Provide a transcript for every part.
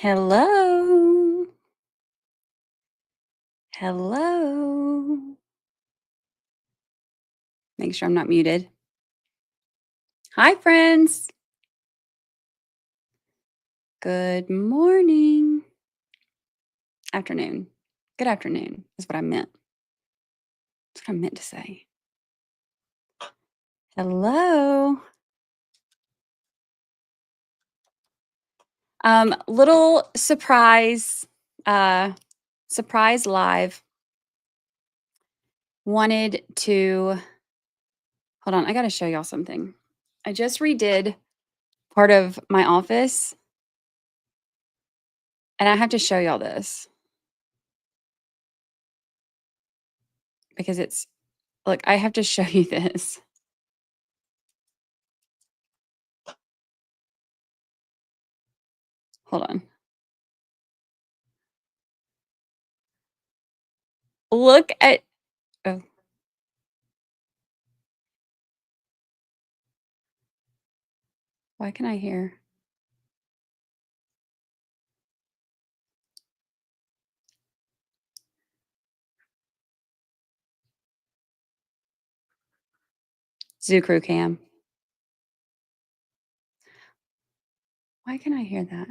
Hello. Hello. Make sure I'm not muted. Hi, friends. Good morning. Afternoon. Good afternoon is what I meant. That's what I meant to say. Hello. Little surprise live. Wanted to hold on. I got to show y'all something. I just redid part of my office and I have to show y'all this because look, I have to show you this. Hold on. Look at oh. Why can I hear? Zoo Crew Cam. Why can I hear that?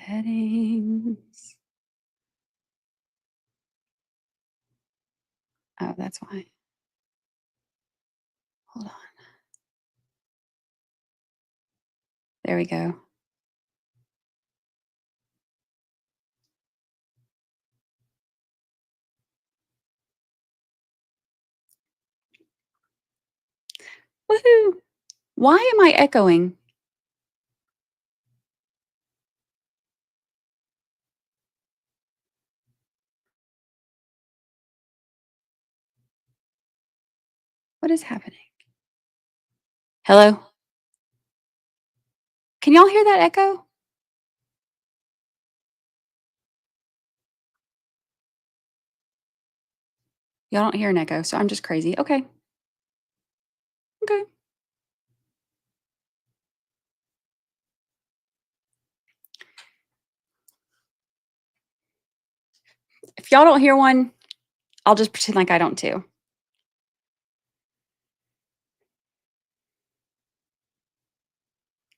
Settings. Oh, that's why. Hold on. There we go. Woohoo! Why am I echoing? What is happening? Hello? Can y'all hear that echo? Y'all don't hear an echo, so I'm just crazy. Okay. Okay. If y'all don't hear one, I'll just pretend like I don't too.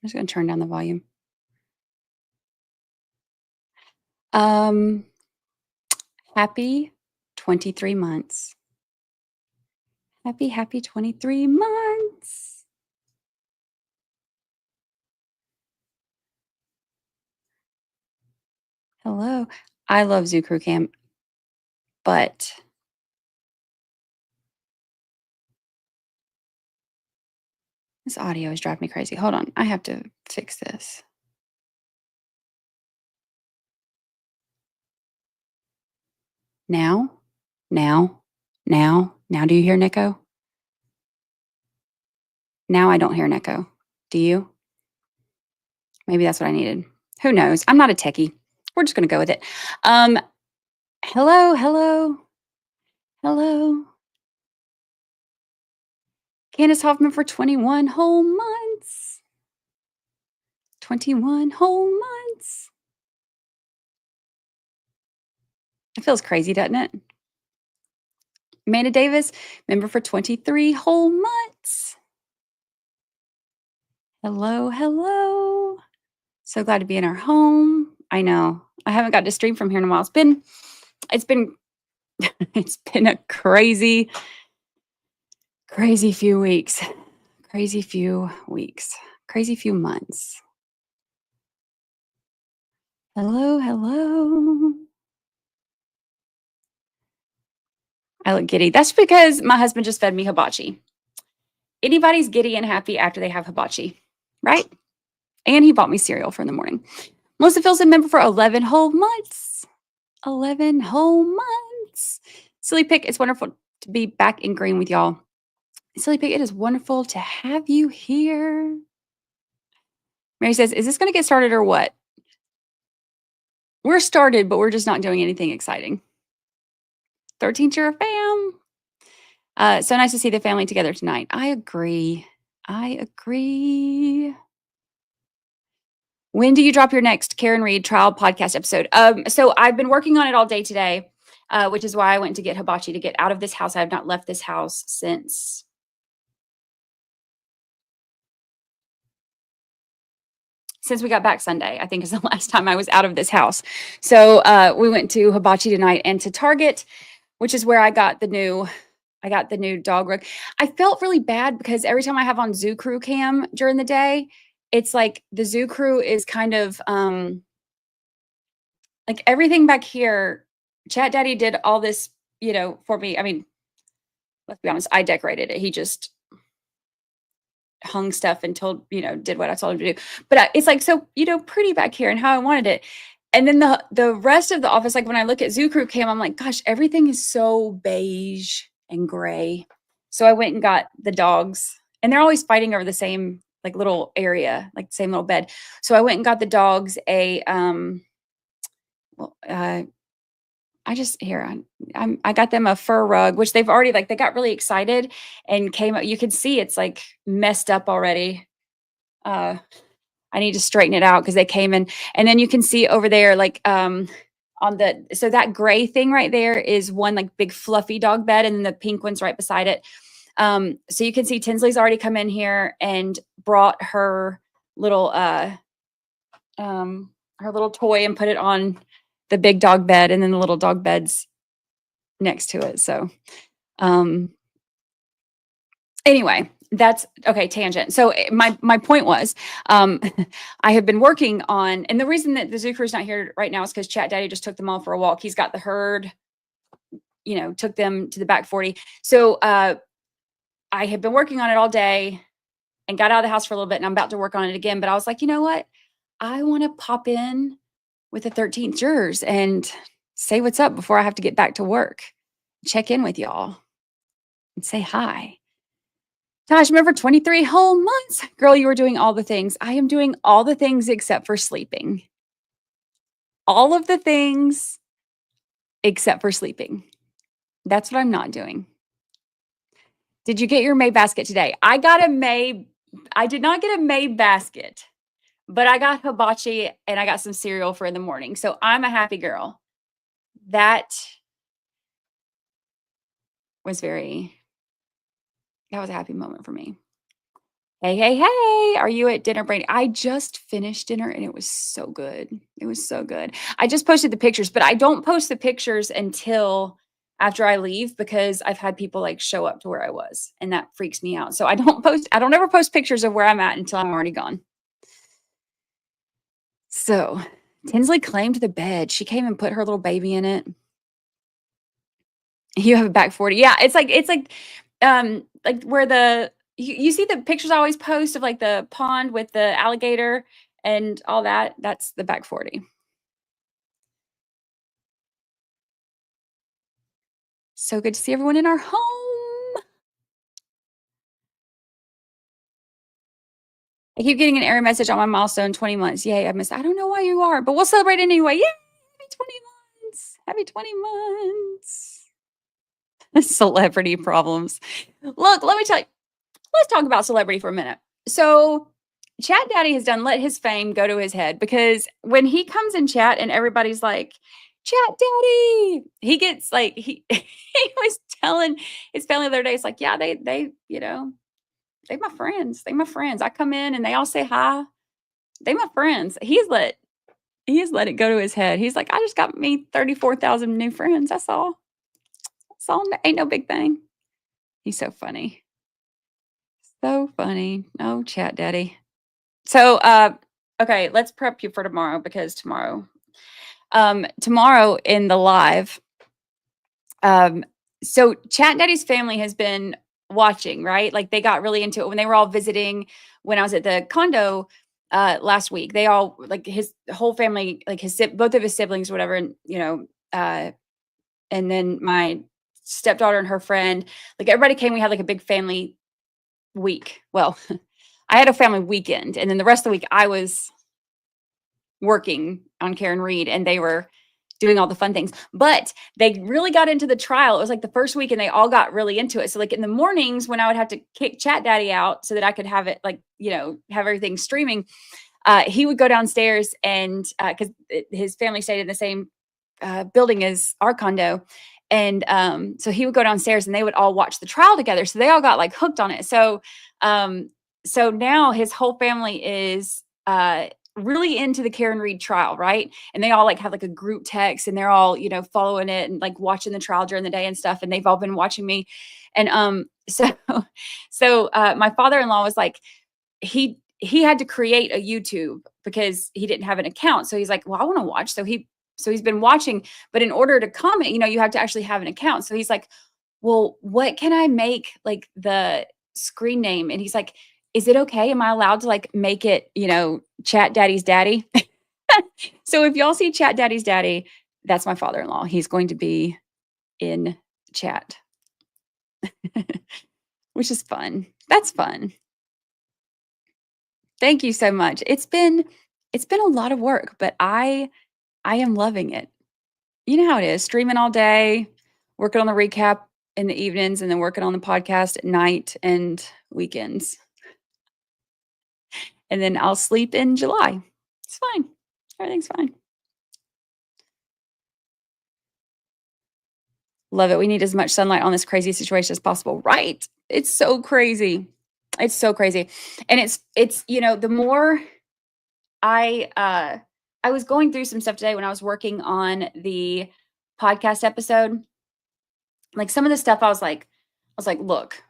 I'm just going to turn down the volume. Happy 23 months. Happy 23 months. Hello. I love Zoo Crew Cam, but this audio is driving me crazy. Hold on. I have to fix this. Now, now, now do you hear an echo? Now I don't hear an echo. Do you? Maybe that's what I needed. Who knows? I'm not a techie. We're just going to go with it. Hello, hello, hello. Candace Hoffman for 21 whole months. 21 whole months. It feels crazy, doesn't it? Amanda Davis, member for 23 whole months. Hello, hello. So glad to be in our home. I know. I haven't got to stream from here in a while. It's been it's been a crazy few weeks. Crazy few weeks. Crazy few months. Hello, hello. I look giddy. That's because my husband just fed me hibachi. Anybody's giddy and happy after they have hibachi, right? And he bought me cereal for in the morning. Melissa Filson, member for 11 whole months. 11 whole months. Silly Pick, it's wonderful to be back in green with y'all. Silly Pick, it is wonderful to have you here. Mary says, is this going to get started or what? We're started, but we're just not doing anything exciting. 13th year of fam. So nice to see the family together tonight. I agree. I agree. When do you drop your next Karen Reed trial podcast episode? So I've been working on it all day today, which is why I went to get hibachi to get out of this house. I have not left this house since we got back Sunday, I think is the last time I was out of this house. So we went to hibachi tonight and to Target, which is where I got the new dog rug. I felt really bad because every time I have on Zoo Crew cam during the day, it's like the Zoo Crew is kind of like everything back here. Chat Daddy did all this, for me. I mean, let's be honest, I decorated it. He just hung stuff and did what I told him to do. But it's like so, pretty back here and how I wanted it. And then the rest of the office, like when I look at Zoo Crew cam, I'm like, gosh, everything is so beige and gray. So I went and got the dogs, and they're always fighting over the same like little area, like the same little bed. So I went and got the dogs I got them a fur rug, which they've already they got really excited and came up. You can see it's like messed up already. I need to straighten it out because they came in, and then you can see over there, so that gray thing right there is one like big fluffy dog bed, and then the pink one's right beside it. So you can see Tinsley's already come in here and brought her little toy and put it on the big dog bed, and then the little dog bed's next to it. So anyway, that's okay, tangent. So my point was, I have been working on, and the reason that the Zoo Crew's not here right now is because Chat Daddy just took them all for a walk. He's got the herd, took them to the back 40. So I have been working on it all day and got out of the house for a little bit, and I'm about to work on it again. But I was like, you know what? I want to pop in with the 13th jurors and say what's up before I have to get back to work. Check in with y'all and say hi. Gosh, remember 23 whole months? Girl, you were doing all the things. I am doing all the things except for sleeping. All of the things except for sleeping. That's what I'm not doing. Did you get your May basket today? I did not get a May basket, but I got hibachi and I got some cereal for in the morning. So I'm a happy girl. That was a happy moment for me. Hey, are you at dinner, Brady? I just finished dinner and it was so good. It was so good. I just posted the pictures, but I don't post the pictures until after I leave because I've had people show up to where I was, and that freaks me out. So I don't ever post pictures of where I'm at until I'm already gone. So Tinsley claimed the bed. She came and put her little baby in it. You have a back 40. Yeah, it's like where you see the pictures I always post of the pond with the alligator and all that. That's the back 40. So good to see everyone in our home. I keep getting an error message on my milestone 20 months. Yay, I don't know why you are, but we'll celebrate anyway. Yay, happy 20 months. Happy 20 months. Celebrity problems. Look, let me tell you. Let's talk about celebrity for a minute. So Chat Daddy has let his fame go to his head, because when he comes in chat and everybody's like, Chat Daddy, he gets he was telling his family the other day, it's like, yeah, they my friends. They my friends. I come in and they all say hi. They my friends. He has let it go to his head. He's like, I just got me 34,000 new friends. That's all. That's all. Ain't no big thing. He's so funny. So funny. Oh, Chat Daddy. So, okay, let's prep you for tomorrow, because tomorrow in the live, so Chat Daddy's family has been watching, right? They got really into it when they were all visiting when I was at the condo last week. They all his whole family, both of his siblings, whatever, and and then my stepdaughter and her friend, everybody came. We had a big family week. Well, I had a family weekend, and then the rest of the week I was working on Karen Reed, and they were doing all the fun things. But they really got into the trial. It was like the first week and they all got really into it. So like in the mornings when I would have to kick Chat Daddy out so that I could have it like, have everything streaming, he would go downstairs and because his family stayed in the same building as our condo. And so he would go downstairs and they would all watch the trial together. So they all got like hooked on it. So now his whole family is really into the Karen Read trial, right? And they all like have like a group text and they're all, following it and like watching the trial during the day and stuff. And they've all been watching me. And so my father-in-law was like, he had to create a YouTube because he didn't have an account. So he's like, well, I want to watch. So he's been watching, but in order to comment, you have to actually have an account. So he's like, well, what can I make like the screen name? And he's like, is it okay? Am I allowed to like make it, Chat Daddy's Daddy? So if y'all see Chat Daddy's Daddy, that's my father-in-law. He's going to be in chat, which is fun. That's fun. Thank you so much. It's been a lot of work, but I am loving it. You know how it is, streaming all day, working on the recap in the evenings, and then working on the podcast at night and weekends. And then I'll sleep in July. It's fine. Everything's fine. Love it. We need as much sunlight on this crazy situation as possible. Right. It's so crazy. It's so crazy. And it's the more I was going through some stuff today when I was working on the podcast episode. Like some of the stuff I was like, look,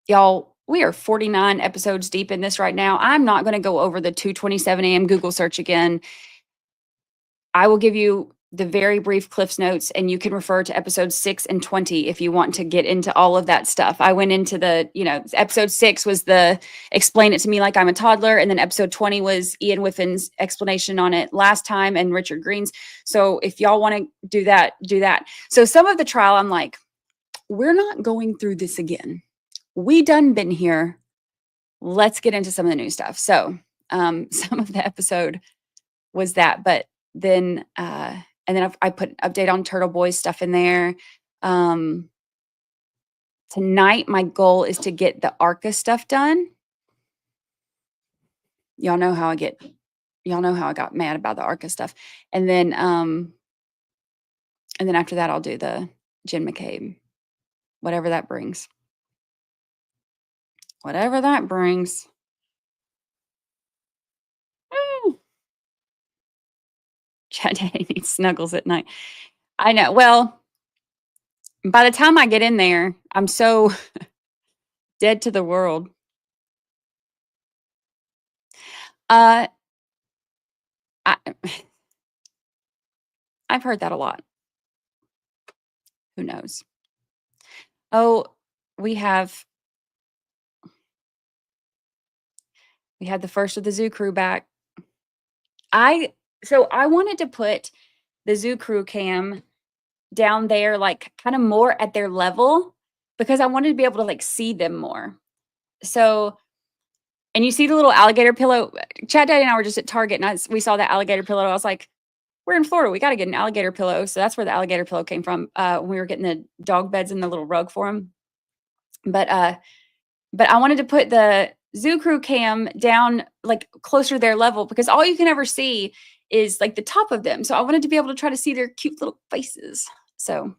y'all, we are 49 episodes deep in this right now. I'm not going to go over the 2:27 a.m. Google search again. I will give you the very brief Cliff's Notes, and you can refer to episodes 6 and 20 if you want to get into all of that stuff. I went into the, episode 6 was the explain it to me like I'm a toddler, and then episode 20 was Ian Whiffin's explanation on it last time and Richard Green's. So if y'all want to do that, do that. So some of the trial, I'm like, we're not going through this again. We done been here. Let's get into some of the new stuff. So some of the episode was that, but then and then I put an update on Turtle Boys stuff in there. Tonight, my goal is to get the ARCA stuff done. Y'all know how I got mad about the ARCA stuff. And then after that, I'll do the Jen McCabe, whatever that brings. Whatever that brings. Chat Daddy needs snuggles at night. I know. Well, by the time I get in there, I'm so dead to the world. I've heard that a lot. Who knows? Oh, we had the first of the Zoo Crew back. So I wanted to put the Zoo Crew cam down there, like kind of more at their level, because I wanted to be able to like see them more. So, and you see the little alligator pillow. Chat Daddy and I were just at Target, and we saw that alligator pillow. I was like, we're in Florida. We got to get an alligator pillow. So that's where the alligator pillow came from. When we were getting the dog beds and the little rug for them. But I wanted to put the Zoo Crew cam down like closer to their level, because all you can ever see is like the top of them. So I wanted to be able to try to see their cute little faces. So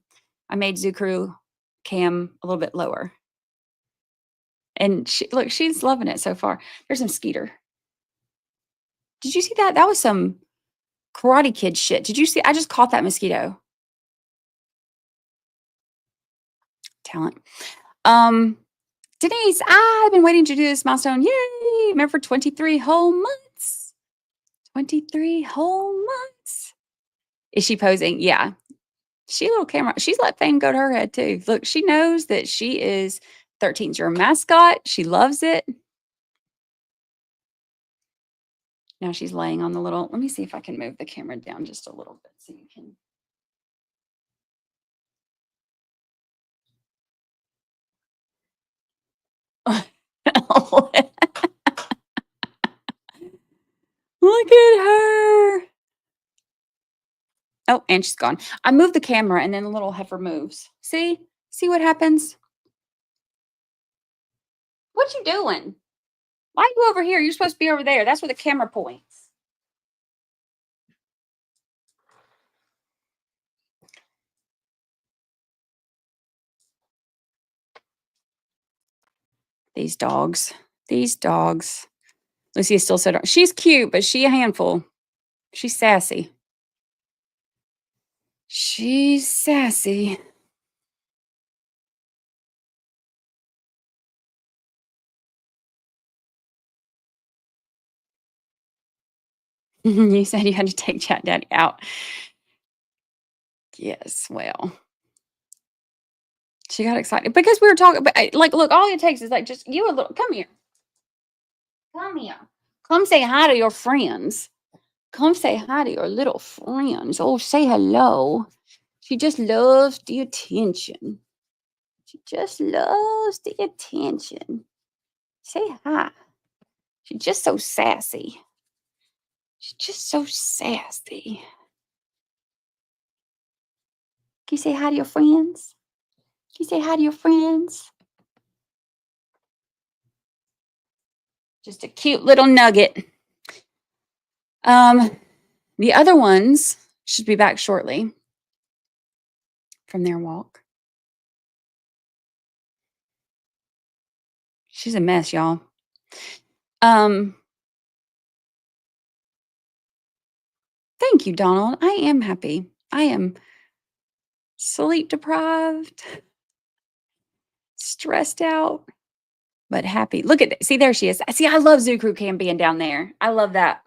I made Zoo Crew cam a little bit lower. And she's loving it so far. There's some Skeeter. Did you see that? That was some Karate Kid shit. Did you see? I just caught that mosquito. Talent. Denise, I've been waiting to do this milestone. Yay! Remember, for 23 whole months. 23 whole months. Is she posing? Yeah. She a little camera. She's let fame go to her head too. Look, she knows that she is 13's your mascot. She loves it. Now she's laying on the little, let me see if I can move the camera down just a little bit so you can. Look at her. Oh, and she's gone. I moved the camera and then the little heifer moves. See? See what happens? What you doing? Why are you over here? You're supposed to be over there. That's where the camera points. These dogs. These dogs. Lucy is still sitting. She's cute, but she a handful. She's sassy. She's sassy. You said you had to take Chat Daddy out. Yes, well. She got excited because we were talking, but like, look, all it takes is like just you a little. Come here. Come here. Come say hi to your friends. Come say hi to your little friends. Oh, say hello. She just loves the attention. She just loves the attention. Say hi. She's just so sassy. She's just so sassy. Can you say hi to your friends? Can you say hi to your friends? Just a cute little nugget. The other ones should be back shortly from their walk. She's a mess, y'all. Thank you, Donald. I am happy. I am sleep deprived, stressed out, but happy. Look at see, there she is. See, I love Zoo Crew Cam being down there. I love that.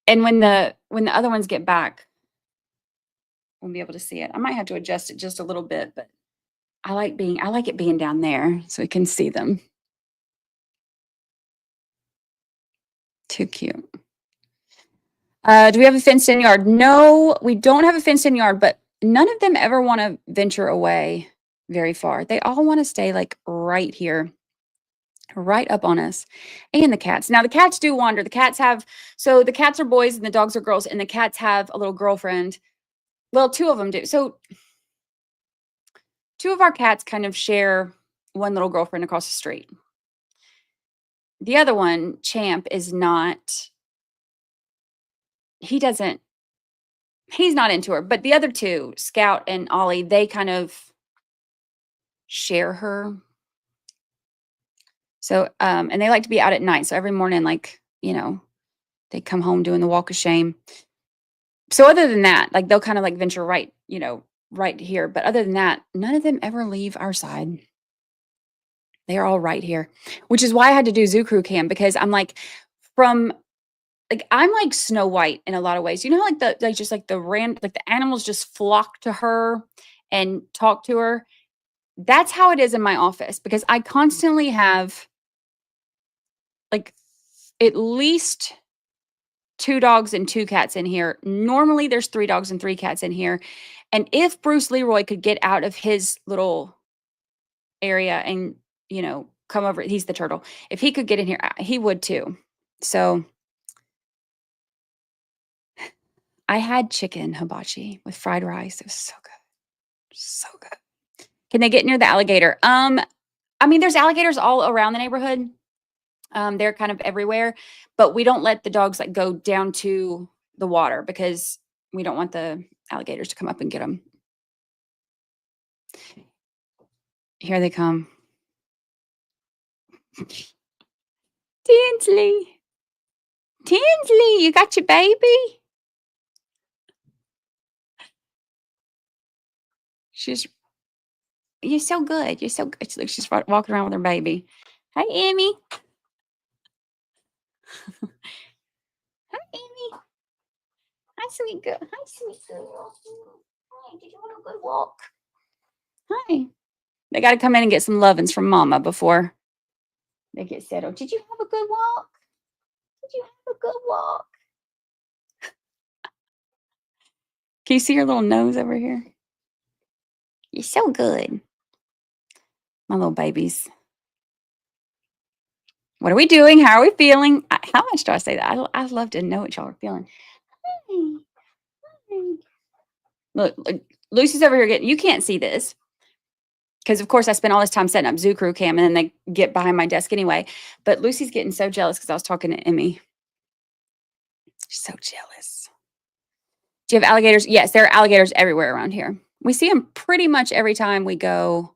And when the other ones get back, we'll be able to see it. I might have to adjust it just a little bit, but I like it being down there so we can see them. Too cute. Do we have a fenced-in yard? No, we don't have a fenced-in yard, but none of them ever want to venture away very far. They all want to stay like right here, right up on us. And the cats. Now the cats do wander. The cats are boys and the dogs are girls, and the cats have a little girlfriend. Well, two of them do. So two of our cats kind of share one little girlfriend across the street. The other one, Champ, is not. He's not into her, but the other two, Scout and Ollie, they kind of share her. So, and they like to be out at night. So every morning, like, they come home doing the walk of shame. So other than that, like they'll kind of like venture right here. But other than that, none of them ever leave our side. They're all right here, which is why I had to do Zoo Crew Cam, because I'm like, I'm like Snow White in a lot of ways. You know, like the animals just flock to her and talk to her. That's how it is in my office, because I constantly have like at least 2 dogs and 2 cats in here. Normally there's 3 dogs and 3 cats in here. And if Bruce Leroy could get out of his little area and, come over, he's the turtle. If he could get in here, he would too. So I had chicken hibachi with fried rice. It was so good. So good. Can they get near the alligator? There's alligators all around the neighborhood. They're kind of everywhere, but we don't let the dogs like go down to the water because we don't want the alligators to come up and get them. Here they come. Tinsley, you got your baby? You're so good. You're so good. Look, she's walking around with her baby. Hi, Emmy. Hi, Emmy. Hi, sweet girl. Hi, sweet girl. Hi, did you want a good walk? Hi. They got to come in and get some lovin's from Mama before they get settled. Did you have a good walk? Did you have a good walk? Can you see her little nose over here? You're so good. My little babies. What are we doing? How are we feeling? How much do I say that? I love to know what y'all are feeling. Hi. Hi. Look, Lucy's over here getting, you can't see this. Because of course I spent all this time setting up Zoo Crew Cam and then they get behind my desk anyway. But Lucy's getting so jealous because I was talking to Emmy. She's so jealous. Do you have alligators? Yes, there are alligators everywhere around here. We see them pretty much every time we go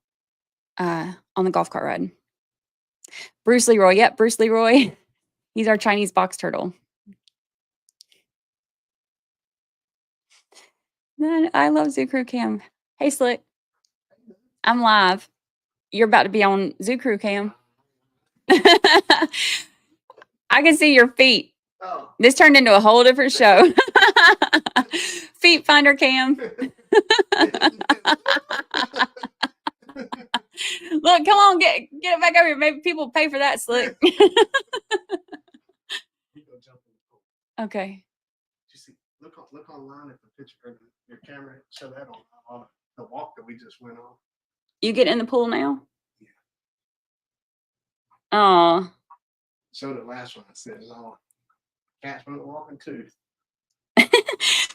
on the golf cart ride. Bruce Leroy. Yep, Bruce Leroy. He's our Chinese box turtle. I love Zoo Crew Cam. Hey, Slick. I'm live. You're about to be on Zoo Crew Cam. I can see your feet. Oh. This turned into a whole different show. Feet finder Cam. Look, come on, get it back over here. Maybe people pay for that, Slick. Okay. You see, look online at the picture of your camera. Show that on the walk that we just went on. You get in the pool now? Yeah. Oh. Show the last one. I said, no, cats went walking too.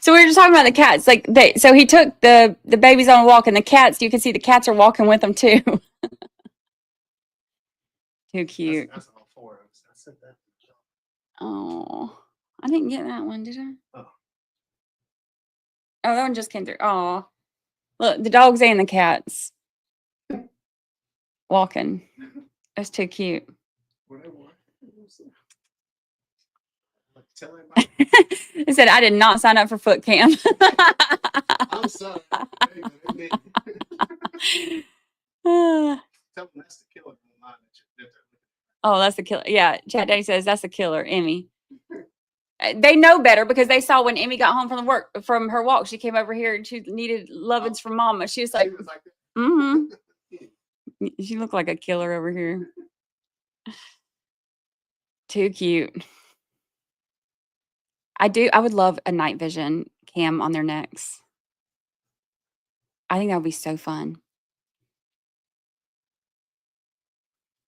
So we were just talking about the cats. Like so he took the babies on a walk, and the cats, you can see the cats are walking with them too. Too cute. That's all four of us. I said that. Oh, I didn't get that one, did I? Oh. Oh, that one just came through. Oh, look, the dogs and the cats walking. That's too cute. Whatever. Tell everybody. It said I did not sign up for foot cam. I'm sorry. Ah. Tell them that's the killer. Oh, that's the killer. Yeah, Chat Daddy says that's the killer, Emmy. They know better because they saw when Emmy got home from her walk, she came over here and she needed lovin's from Mama. She was like, mm-hmm. She looked like a killer over here. Too cute. I would love a night vision cam on their necks. I think that would be so fun.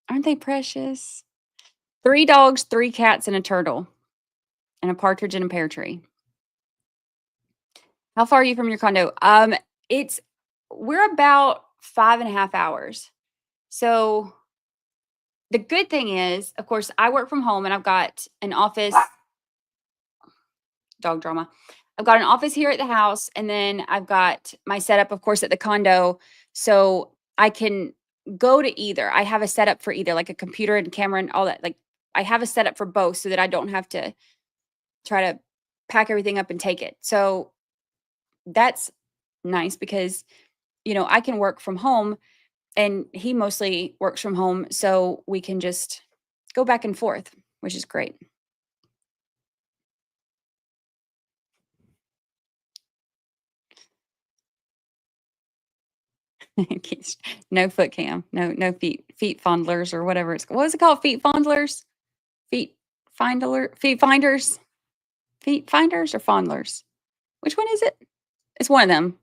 Aren't they precious? 3 dogs, 3 cats, and a turtle, and a partridge in a pear tree. How far are you from your condo? We're about 5.5 hours. So the good thing is, of course, I work from home and I've got an office. Dog drama. I've got an office here at the house, and then I've got my setup, of course, at the condo. So I can go to either. I have a setup for either, like a computer and camera and all that. Like I have a setup for both so that I don't have to try to pack everything up and take it. So that's nice because, I can work from home and he mostly works from home. So we can just go back and forth, which is great. No foot cam, no feet fondlers or whatever it's, what is it called? Feet fondlers, feet finders or fondlers. Which one is it? It's one of them.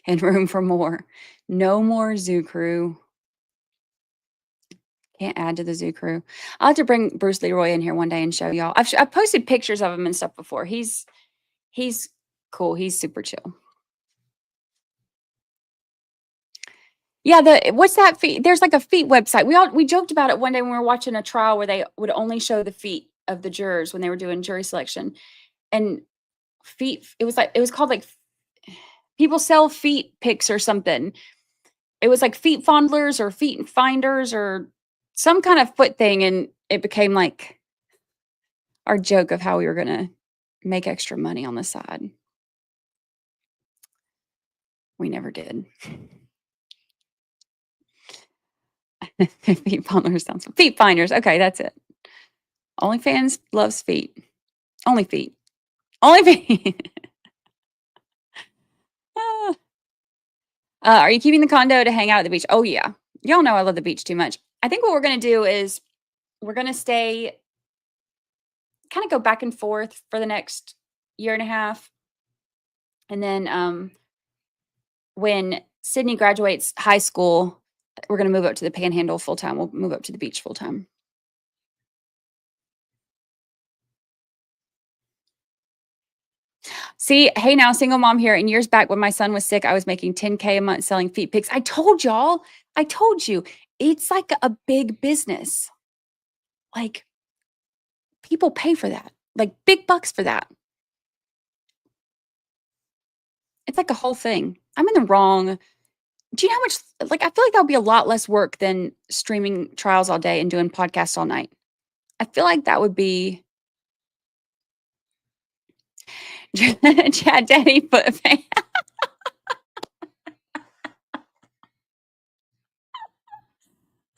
And room for more. No more Zoo Crew. Can't add to the Zoo Crew. I'll have to bring Bruce Leroy in here one day and show y'all. I've posted pictures of him and stuff before. He's cool. He's super chill. Yeah, what's that feet? There's like a feet website. We joked about it one day when we were watching a trial where they would only show the feet of the jurors when they were doing jury selection. And feet, it was called like people sell feet pics or something. It was like feet fondlers or feet finders or some kind of foot thing, and it became like our joke of how we were going to make extra money on the side. We never did. Feet fondlers sounds fun. Feet finders. Okay, that's it. OnlyFans loves feet. Only feet. Only feet. Are you keeping the condo to hang out at the beach? Oh, yeah. Y'all know I love the beach too much. I think what we're going to do is we're going to stay, kind of go back and forth for the next year and a half. And then when Sydney graduates high school, we're going to move up to the Panhandle full time. We'll move up to the beach full time. See, hey now, single mom here. And years back when my son was sick, I was making 10K a month selling feet pics. I told y'all, I told you, it's like a big business. Like people pay for that, like big bucks for that. It's like a whole thing. I'm in the wrong. Do you know how much, like, I feel like that would be a lot less work than streaming trials all day and doing podcasts all night. I feel like that would be Chad Daddy foot fan.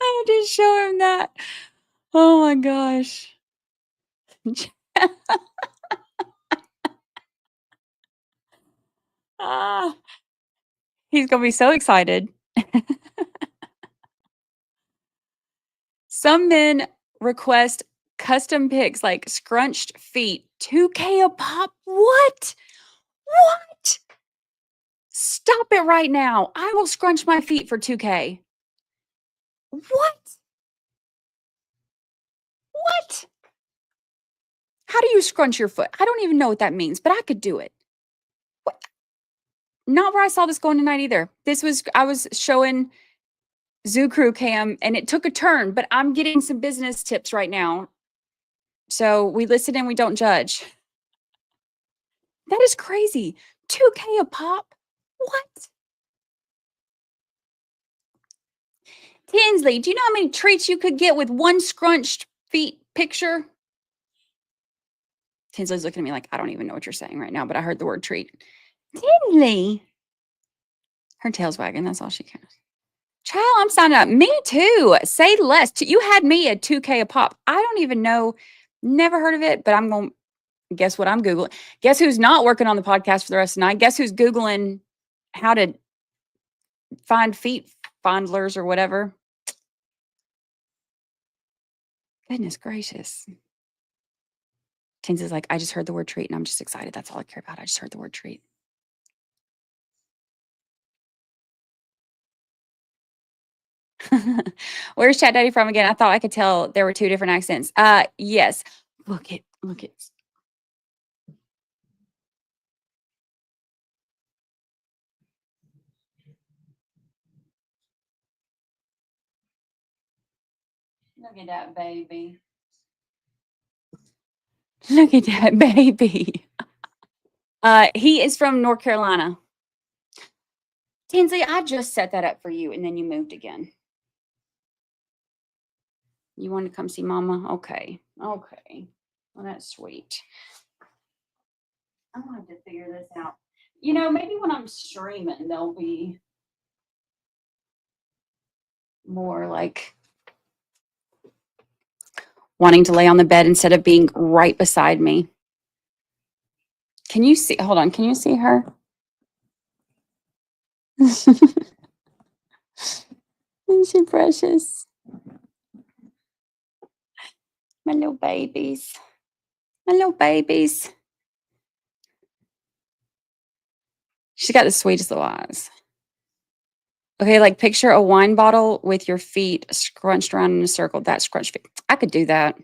I had to show him that. Oh my gosh. Ah, he's gonna be so excited. Some men request custom pics like scrunched feet, 2K a pop. What? What? Stop it right now. I will scrunch my feet for 2K. What? What? How do you scrunch your foot? I don't even know what that means, but I could do it. What? Not where I saw this going tonight either. I was showing Zoo Crew Cam and it took a turn, but I'm getting some business tips right now. So we listen and we don't judge. That is crazy. 2K a pop? What? Tinsley, do you know how many treats you could get with one scrunched feet picture? Tinsley's looking at me like, I don't even know what you're saying right now, but I heard the word treat. Tinsley. Her tail's wagging. That's all she cares. Child, I'm signing up. Me too. Say less. You had me at 2K a pop. I don't even know. Never heard of it, but I'm going to guess what I'm Googling. Guess who's not working on the podcast for the rest of the night? Guess who's Googling how to find feet fondlers or whatever? Goodness gracious. Tinsley's like, I just heard the word treat and I'm just excited. That's all I care about. I just heard the word treat. Where's Chat Daddy from again? I thought I could tell there were two different accents. Yes. Look it. Look it. Look at that baby. Look at that baby. He is from North Carolina. Tinsley, I just set that up for you and then you moved again. You want to come see Mama? Okay. Okay. Well, that's sweet. I'm going to have to figure this out. You know, maybe when I'm streaming, they'll be more like wanting to lay on the bed instead of being right beside me. Can you see? Hold on. Can you see her? Isn't she precious? My little babies. My little babies. She's got the sweetest little eyes. Okay, like picture a wine bottle with your feet scrunched around in a circle. That scrunched feet. I could do that.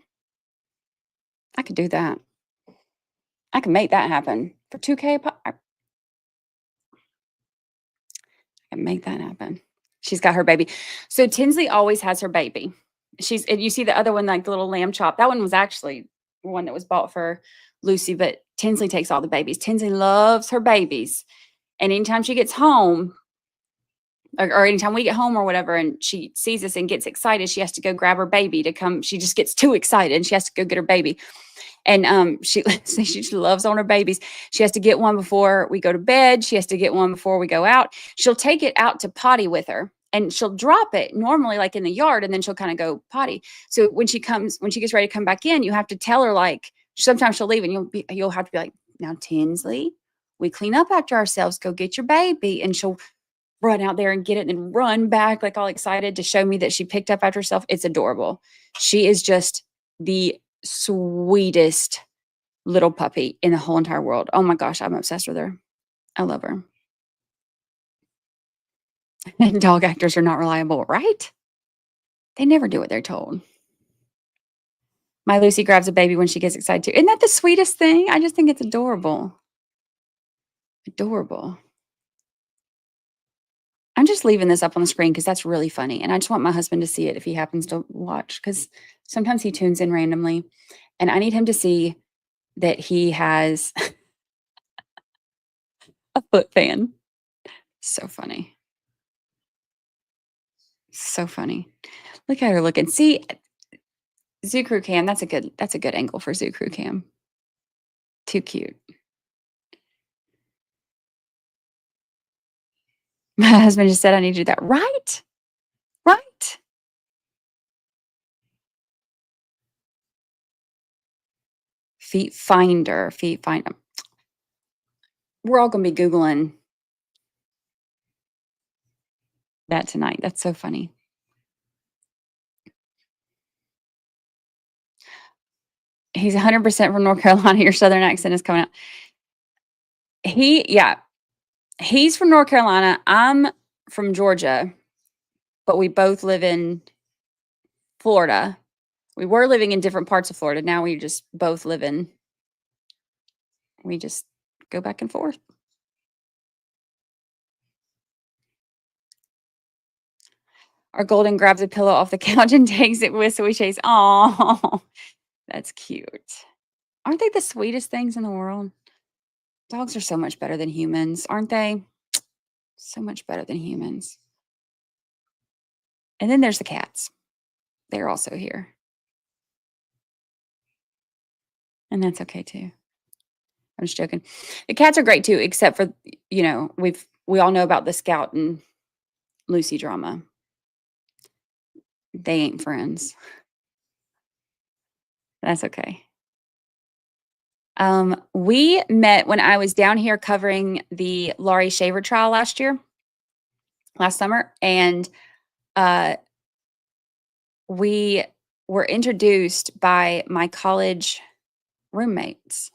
I could do that. I can make that happen for 2K. I can make that happen. She's got her baby. So Tinsley always has her baby. And you see the other one, like the little lamb chop. That one was actually one that was bought for Lucy, but Tinsley takes all the babies. Tinsley loves her babies. And anytime she gets home, or anytime we get home or whatever, and she sees us and gets excited, she has to go grab her baby to come. She just gets too excited and she has to go get her baby. And she loves on her babies. She has to get one before we go to bed. She has to get one before we go out. She'll take it out to potty with her and she'll drop it normally like in the yard and then she'll kind of go potty. So when she gets ready to come back in, you have to tell her, like, sometimes she'll leave and you'll have to be like, now Tinsley, we clean up after ourselves. Go get your baby. And she'll run out there and get it and then run back like all excited to show me that she picked up after herself. It's adorable. She is just the sweetest little puppy in the whole entire world. Oh my gosh, I'm obsessed with her. I love her. Dog actors are not reliable, right? They never do what they're told. My Lucy grabs a baby when she gets excited too. Isn't that the sweetest thing? I just think it's adorable. Adorable. I'm just leaving this up on the screen because that's really funny. And I just want my husband to see it if he happens to watch, because sometimes he tunes in randomly. And I need him to see that he has a foot fan. So funny. So funny. Look at her looking. See, Zoo Crew Cam, that's a good angle for Zoo Crew Cam. Too cute. My husband just said I need to do that. Right? Right? Feet finder. We're all gonna be Googling that tonight. That's so funny. He's 100% from North Carolina. Your Southern accent is coming out. He's from North Carolina. I'm from Georgia, but we both live in Florida. We were living in different parts of Florida. Now we just both we just go back and forth. Our golden grabs a pillow off the couch and takes it with, so we chase. Oh, that's cute. Aren't they the sweetest things in the world? Dogs are so much better than humans, aren't they? So much better than humans. And then there's the cats. They're also here. And that's okay too. I'm just joking. The cats are great too, except for, we all know about the Scout and Lucy drama. They ain't friends. That's okay. We met when I was down here covering the Laurie Shaver trial last summer, and we were introduced by my college roommates.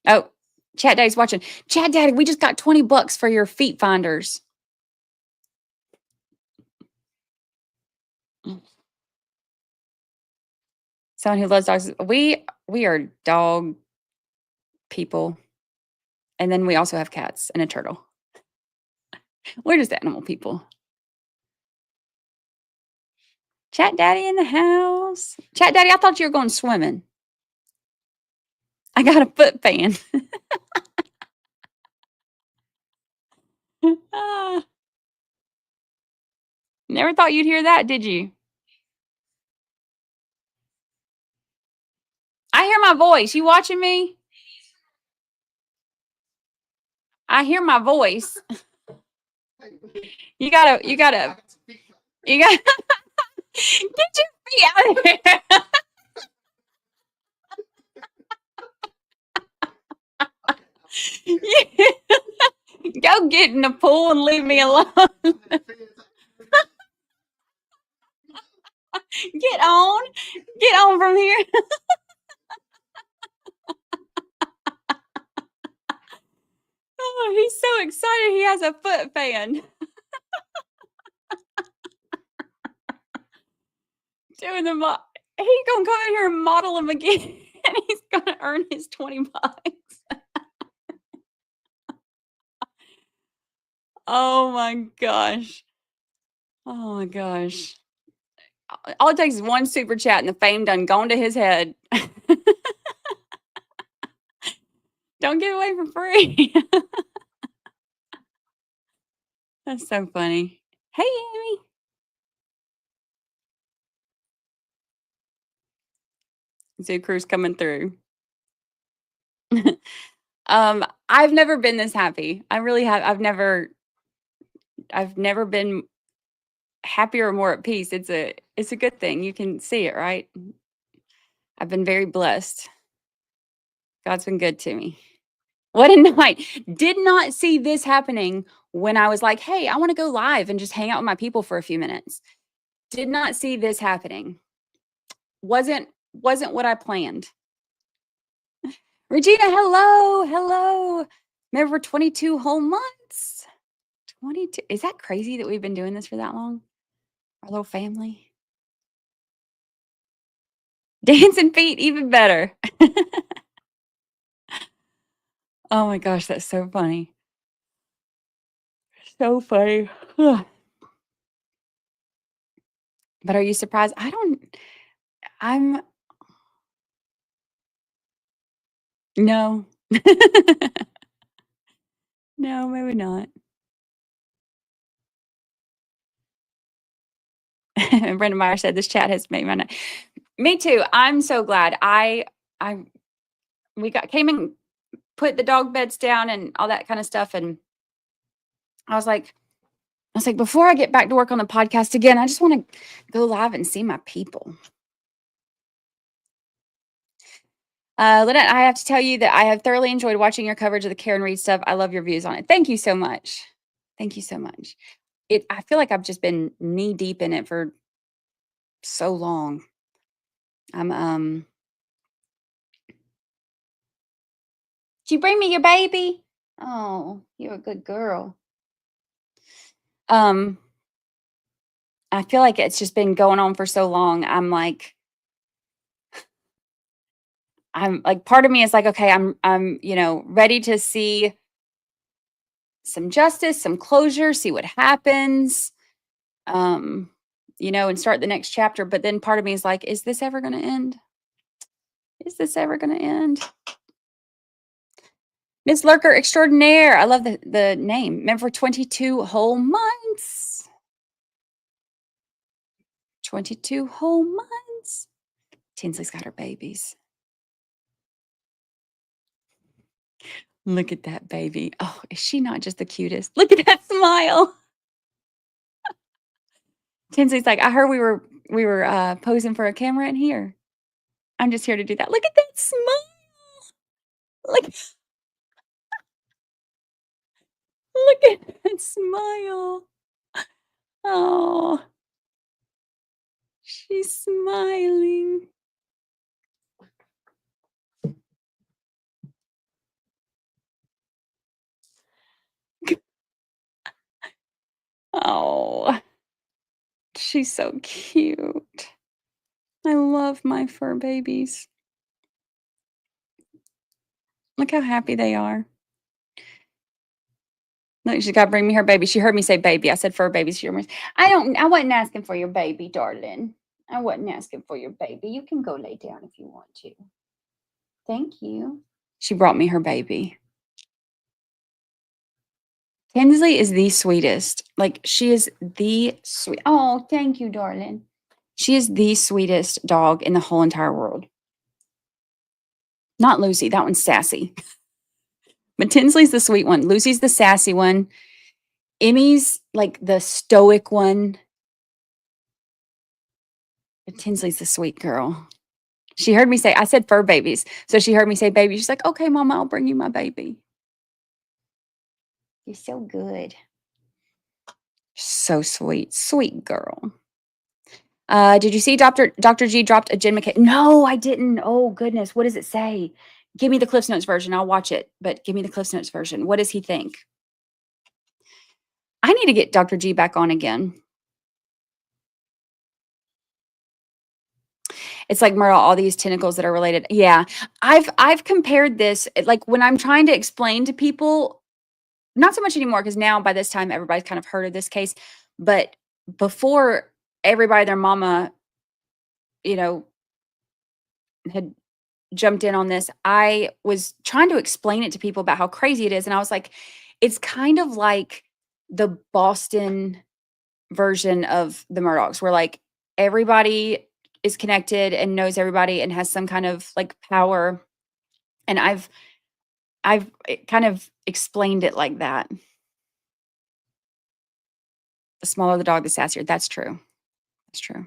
Oh, Chat Daddy's watching. Chat Daddy, we just got $20 for your feet finders. Someone who loves dogs. We are dog people. And then we also have cats and a turtle. We're just animal people. Chat Daddy in the house. Chat Daddy, I thought you were going swimming. I got a foot fan. Never thought you'd hear that, did you? I hear my voice. You watching me? I hear my voice. You gotta get your feet out of here. Go get in the pool and leave me alone. Get on from here. Oh, he's so excited he has a foot fan. Doing the he's gonna come in here and model him again, and he's gonna earn his $20. Oh my gosh. Oh my gosh. All it takes is one super chat and the fame done gone to his head. Don't give away for free. That's so funny. Hey, Amy. Zoo Crew's coming through. I've never been this happy. I really have. I've never been happier or more at peace. It's a good thing. You can see it, right? I've been very blessed. God's been good to me. What a night. Did not see this happening when I was like, hey, I want to go live and just hang out with my people for a few minutes. Did not see this happening. Wasn't what I planned. Regina, hello. Remember 22 whole months. 22. Is that crazy that we've been doing this for that long? Our little family. Dancing feet, even better. Oh my gosh, that's so funny. So funny. Ugh. But are you surprised? I'm no. No, maybe not. Brenda Meyer said this chat has made my night. Me too. I'm so glad. I we got came and put the dog beds down and all that kind of stuff, and I was like before I get back to work on the podcast again, I just want to go live and see my people. Lynette, I have to tell you that I have thoroughly enjoyed watching your coverage of the Karen Read stuff. I love your views on it. Thank you so much. Thank you so much. I feel like I've just been knee deep in it for so long. Did you bring me your baby? Oh, you're a good girl. I feel like it's just been going on for so long. I'm like, part of me is like, okay, I'm, ready to see some justice, some closure, see what happens, and start the next chapter. But then part of me is like, is this ever going to end? Is this ever going to end? Miss Lurker Extraordinaire. I love the name. Meant for 22 whole months. 22 whole months. Tinsley's got her babies. Look at that baby. Oh, is she not just the cutest? Look at that smile. Tinsley's like, I heard we were posing for a camera in here. I'm just here to do that. Look at that smile. Look, look at that smile. Oh, she's smiling. Oh, she's so cute. I love my fur babies. Look how happy they are. Look, she's got to bring me her baby. She heard me say baby. I said fur baby. She heard me. I wasn't asking for your baby, darling. I wasn't asking for your baby. You can go lay down if you want to. Thank you. She brought me her baby. Tinsley is the sweetest. Like, she is the sweet. Oh, thank you, darling. She is the sweetest dog in the whole entire world. Not Lucy. That one's sassy. But Tinsley's the sweet one. Lucy's the sassy one. Emmy's like the stoic one. But Tinsley's the sweet girl. She heard me say, I said fur babies. So she heard me say baby. She's like, okay, Mama, I'll bring you my baby. You're so good. So sweet. Sweet girl. Did you see Dr. G dropped a Jen McKay? No, I didn't. Oh, goodness. What does it say? Give me the Cliffs Notes version. I'll watch it, but give me the Cliffs Notes version. What does he think? I need to get Dr. G back on again. It's like Myrtle, all these tentacles that are related. Yeah. I've compared this, like when I'm trying to explain to people, not so much anymore, because now by this time everybody's kind of heard of this case. But before everybody, their mama, had jumped in on this, I was trying to explain it to people about how crazy it is. And I was like, it's kind of like the Boston version of the Murdochs, where like everybody is connected and knows everybody and has some kind of like power. And I've kind of explained it like that. The smaller the dog, the sassier. That's true. That's true.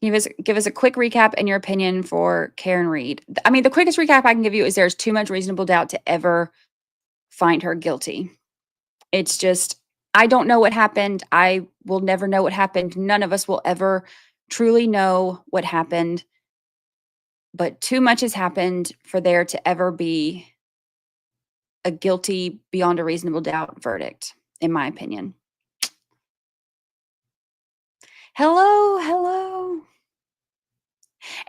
Can you give us a quick recap and your opinion for Karen Read? I mean, the quickest recap I can give you is there's too much reasonable doubt to ever find her guilty. It's just, I don't know what happened. I will never know what happened. None of us will ever truly know what happened. But too much has happened for there to ever be a guilty beyond a reasonable doubt verdict, in my opinion. Hello.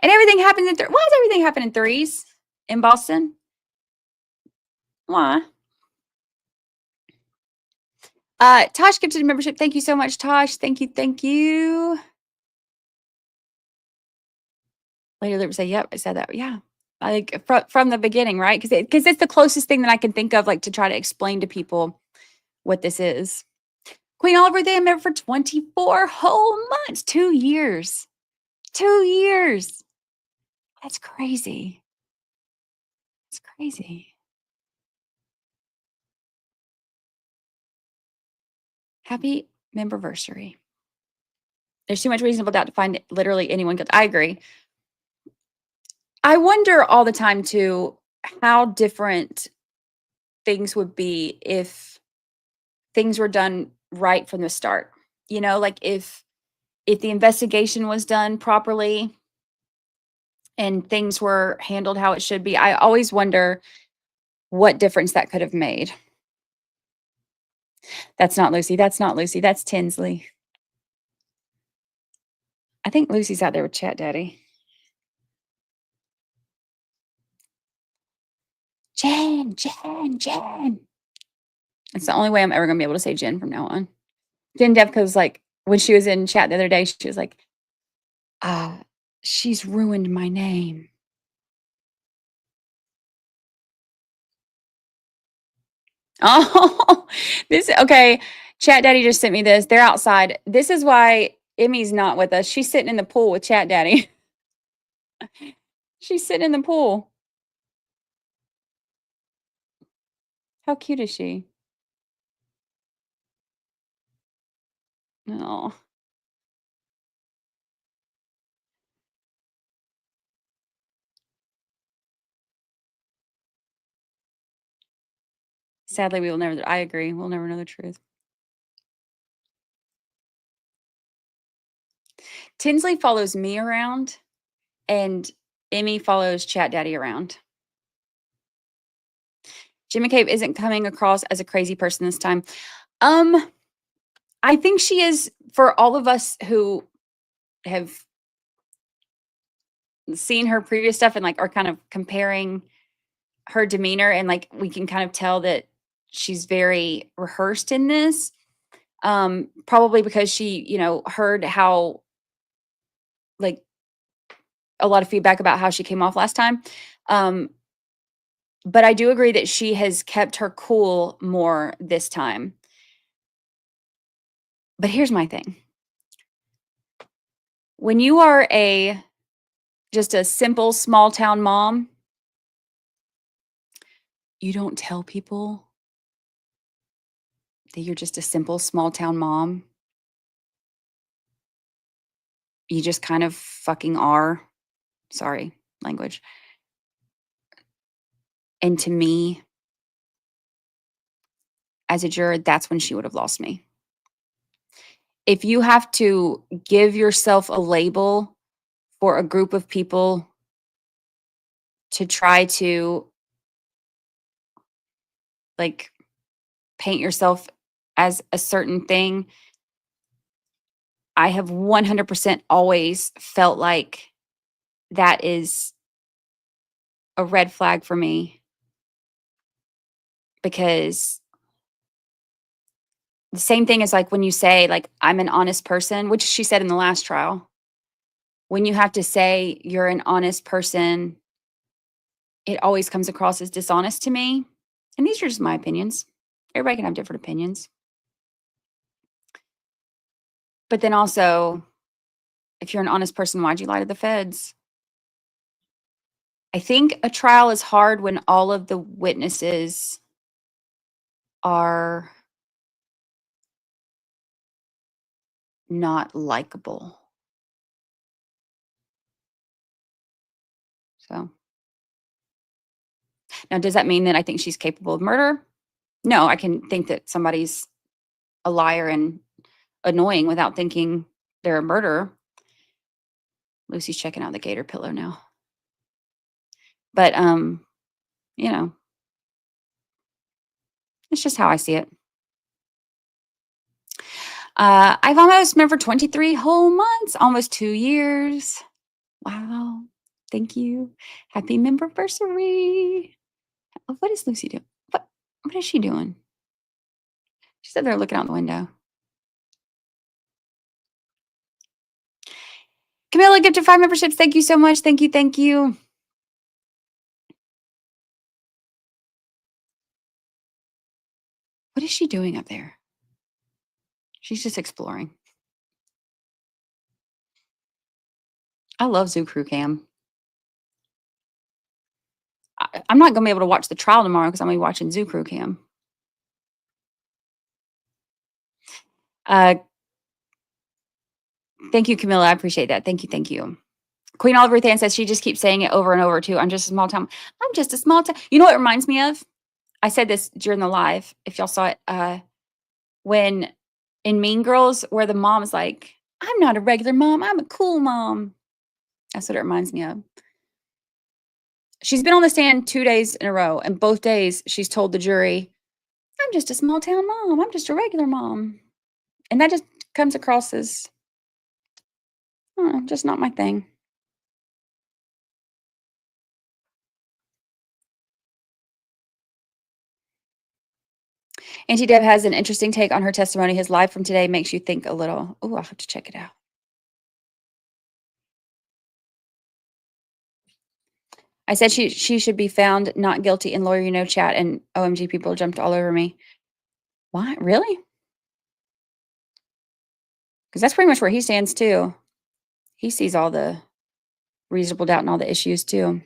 And everything happens in why does everything happen in threes? in Boston. Why? Tosh gifted a membership. Thank you so much, Tosh. Thank you. Thank you. Lady Liberty say, yep, I said that. Yeah. Like from the beginning, right? Because it's the closest thing that I can think of, like to try to explain to people what this is. Queen Oliver, they member for 24 whole months, 2 years. 2 years. That's crazy. It's crazy. Happy memberversary. There's too much reasonable doubt to find literally anyone guilty. I agree. I wonder all the time too how different things would be if things were done right from the start. You know, like if the investigation was done properly and things were handled how it should be. I always wonder what difference that could have made. That's not Lucy. That's not Lucy. That's Tinsley. I think Lucy's out there with Chat Daddy. Jen. It's the only way I'm ever going to be able to say Jen from now on. Jen Devka was like, when she was in chat the other day, she was like, she's ruined my name. Oh, okay. Chat Daddy just sent me this. They're outside. This is why Emmy's not with us. She's sitting in the pool with Chat Daddy. She's sitting in the pool. How cute is she? Oh. Sadly, we will never, I agree. We'll never know the truth. Tinsley follows me around and Emmy follows Chat Daddy around. Jimmy Cave isn't coming across as a crazy person this time. I think she is for all of us who have seen her previous stuff and like are kind of comparing her demeanor and like we can kind of tell that she's very rehearsed in this. Probably because she, you know, heard how like a lot of feedback about how she came off last time. But I do agree that she has kept her cool more this time. But here's my thing. When you are just a simple small town mom, you don't tell people that you're just a simple small town mom. You just kind of fucking are. Sorry, language. And to me, as a juror, that's when she would have lost me. If you have to give yourself a label for a group of people to try to like paint yourself as a certain thing, I have 100% always felt like that is a red flag for me because the same thing is like when you say like I'm an honest person, which she said in the last trial. When you have to say you're an honest person, it always comes across as dishonest to me. And these are just my opinions. Everybody can have different opinions. But then also, if you're an honest person, why'd you lie to the feds? I think a trial is hard when all of the witnesses are not likable. So now, does that mean that I think she's capable of murder? No, I can think that somebody's a liar and annoying without thinking they're a murderer. Lucy's checking out the gator pillow now. But, you know, it's just how I see it. I've almost been for 23 whole months, almost 2 years. Wow. Thank you. Happy memberversary. Oh, what is Lucy doing? What is she doing? She's sitting there looking out the window. Camilla gifted 5 memberships. Thank you so much. Thank you. Thank you. What is she doing up there? She's just exploring. I love Zoo Crew Cam. I'm not going to be able to watch the trial tomorrow because I'm going to be watching Zoo Crew Cam. Thank you, Camilla. I appreciate that. Thank you. Thank you. Queen Oliver Than says she just keeps saying it over and over too. I'm just a small town. I'm just a small town. You know what it reminds me of? I said this during the live, if y'all saw it, when in Mean Girls, where the mom is like, I'm not a regular mom. I'm a cool mom. That's what it reminds me of. She's been on the stand 2 days in a row, and both days she's told the jury, I'm just a small town mom. I'm just a regular mom. And that just comes across as, just not my thing. Auntie Deb has an interesting take on her testimony. His live from today makes you think a little. Oh, I'll have to check it out. I said she should be found not guilty in Lawyer You Know chat, and OMG, people jumped all over me. Why? Really? Because that's pretty much where he stands too. He sees all the reasonable doubt and all the issues too.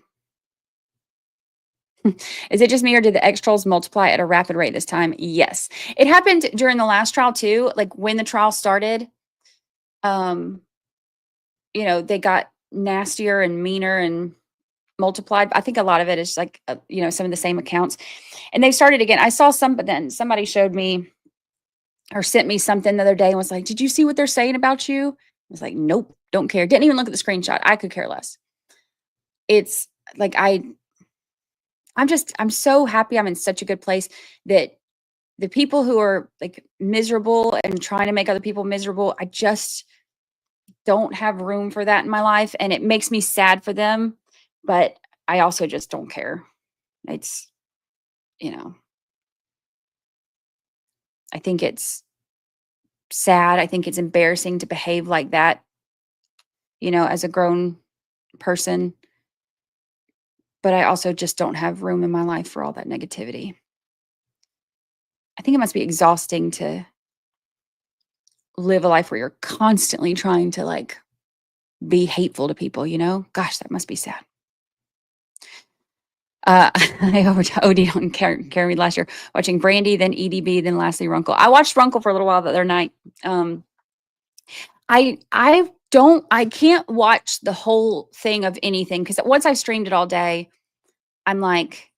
Is it just me, or did the X trolls multiply at a rapid rate this time? Yes. It happened during the last trial too. Like when the trial started, they got nastier and meaner and multiplied. I think a lot of it is like, some of the same accounts. And they started again. I saw somebody showed me or sent me something the other day and was like, did you see what they're saying about you? I was like, nope, don't care. Didn't even look at the screenshot. I could care less. It's like, I'm so happy I'm in such a good place that the people who are like miserable and trying to make other people miserable, I just don't have room for that in my life. And it makes me sad for them, but I also just don't care. It's, I think it's sad. I think it's embarrassing to behave like that, as a grown person. But I also just don't have room in my life for all that negativity. I think it must be exhausting to live a life where you're constantly trying to like be hateful to people, Gosh, that must be sad. I OD'd on Carrie last year, watching Brandy, then EDB, then lastly Runkle. I watched Runkle for a little while the other night. I can't watch the whole thing of anything because once I've streamed it all day, I'm like,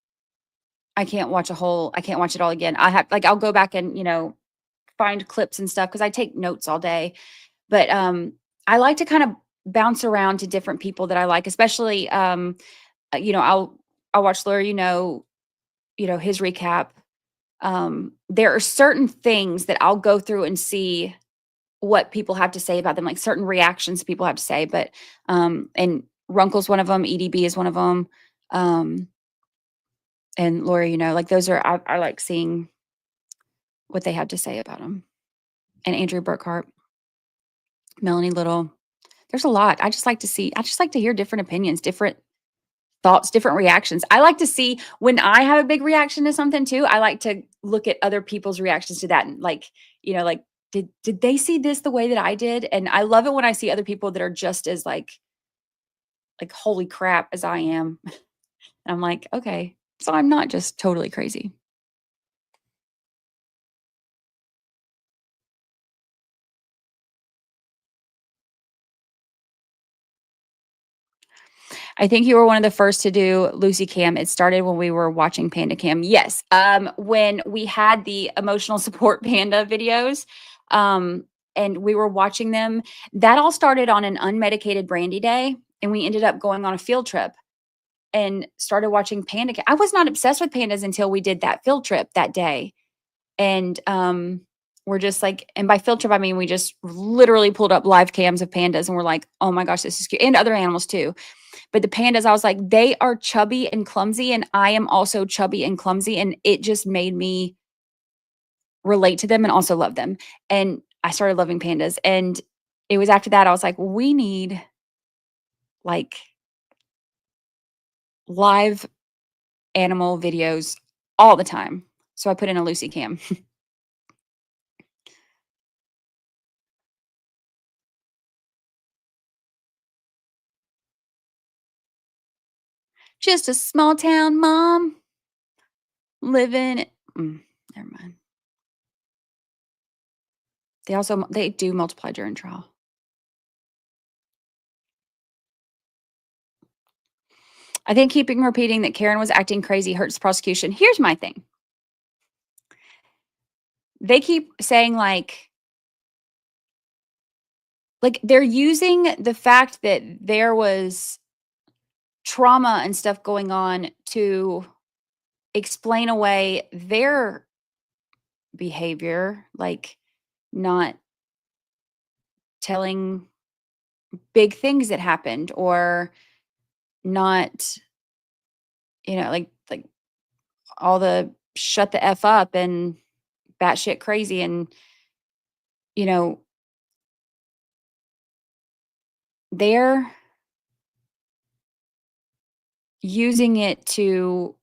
I can't watch it all again. I'll go back and, find clips and stuff because I take notes all day. But I like to kind of bounce around to different people that I like, especially, I'll watch Lawyer his recap. There are certain things that I'll go through and see what people have to say about them, like certain reactions people have to say. But and Runkle's one of them, EDB is one of them. And Lawyer, like those are, I like seeing what they have to say about him. And Andrew Burkhart, Melanie Little. There's a lot. I just like to hear different opinions, different thoughts, different reactions. I like to see when I have a big reaction to something too. I like to look at other people's reactions to that. And like, did they see this the way that I did? And I love it when I see other people that are just as like holy crap as I am. And I'm like, okay, so I'm not just totally crazy. I think you were one of the first to do Lucy Cam. It started when we were watching Panda Cam. Yes. When we had the emotional support panda videos, and we were watching them, that all started on an unmedicated Brandy day. And we ended up going on a field trip and started watching Panda Cam. I was not obsessed with pandas until we did that field trip that day. And we're just like, and by field trip, I mean, we just literally pulled up live cams of pandas and we're like, oh my gosh, this is cute. And other animals too. But the pandas, I was like, they are chubby and clumsy. And I am also chubby and clumsy. And it just made me relate to them and also love them. And I started loving pandas. And it was after that, I was like, we need like live animal videos all the time. So I put in a Lucy cam. Just a small town mom living. Never mind. They do multiply during trial. I think keeping repeating that Karen was acting crazy hurts prosecution. Here's my thing. They keep saying like they're using the fact that there was trauma and stuff going on to explain away their behavior, like not telling big things that happened or not, like all the shut the F up and batshit crazy. And, they're using it to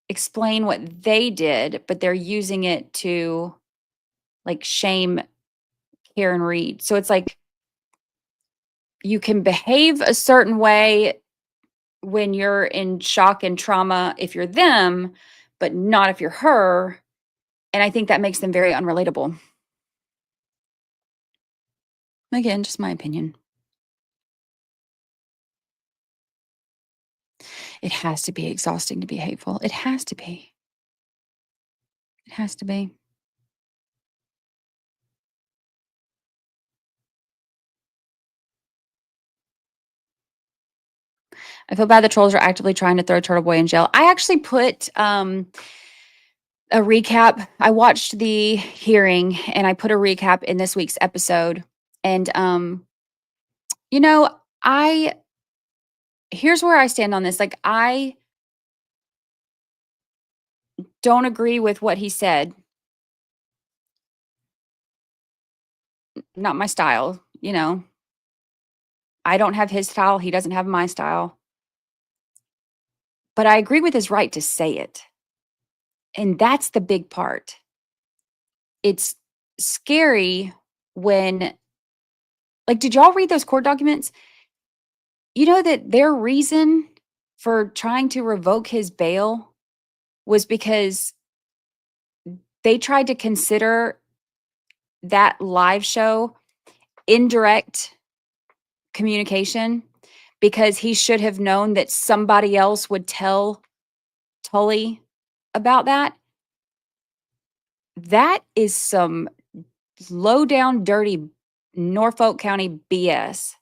explain what they did, but they're using it to like shame Karen Reed. So it's like you can behave a certain way when you're in shock and trauma if you're them, but not if you're her. And I think that makes them very unrelatable. Again, just my opinion. It has to be exhausting to be hateful. It has to be. It has to be. I feel bad the trolls are actively trying to throw Turtle Boy in jail. I actually put a recap. I watched the hearing and I put a recap in this week's episode. And here's where I stand on this. Like, I don't agree with what he said. Not my style, I don't have his style. He doesn't have my style. But I agree with his right to say it. And that's the big part. It's scary when, like, did y'all read those court documents? You know that their reason for trying to revoke his bail was because they tried to consider that live show indirect communication because he should have known that somebody else would tell Tully about that. That is some low down, dirty Norfolk County BS.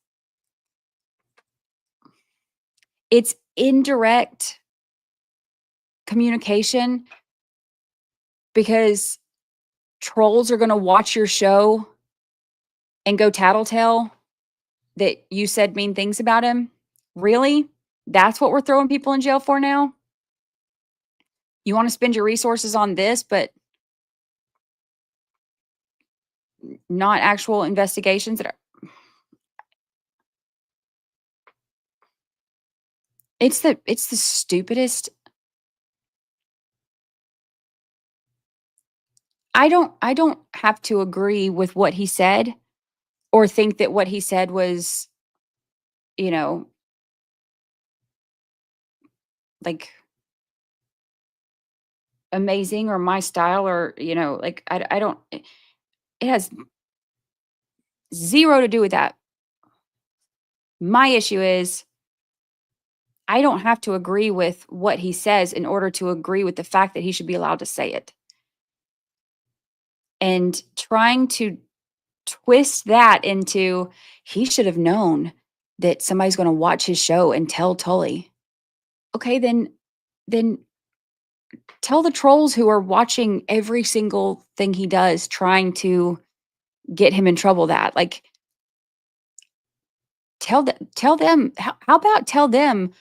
It's indirect communication because trolls are going to watch your show and go tattletale that you said mean things about him. Really? That's what we're throwing people in jail for now? You want to spend your resources on this, but not actual investigations that are. It's the stupidest. I don't have to agree with what he said or think that what he said was, like amazing or my style or, like I don't, it has zero to do with that. My issue is I don't have to agree with what he says in order to agree with the fact that he should be allowed to say it. And trying to twist that into he should have known that somebody's going to watch his show and tell Tully. Okay, then tell the trolls who are watching every single thing he does, trying to get him in trouble, that like tell them how about tell them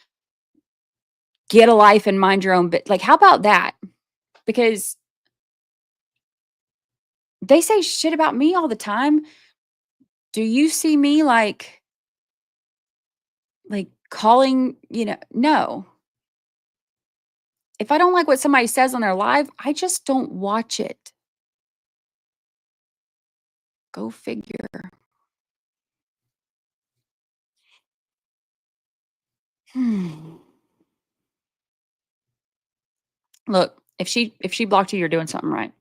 get a life and mind your own bit. Like, how about that? Because they say shit about me all the time. Do you see me like calling, no. If I don't like what somebody says on their live, I just don't watch it. Go figure. Hmm. Look, if she blocked you, you're doing something right.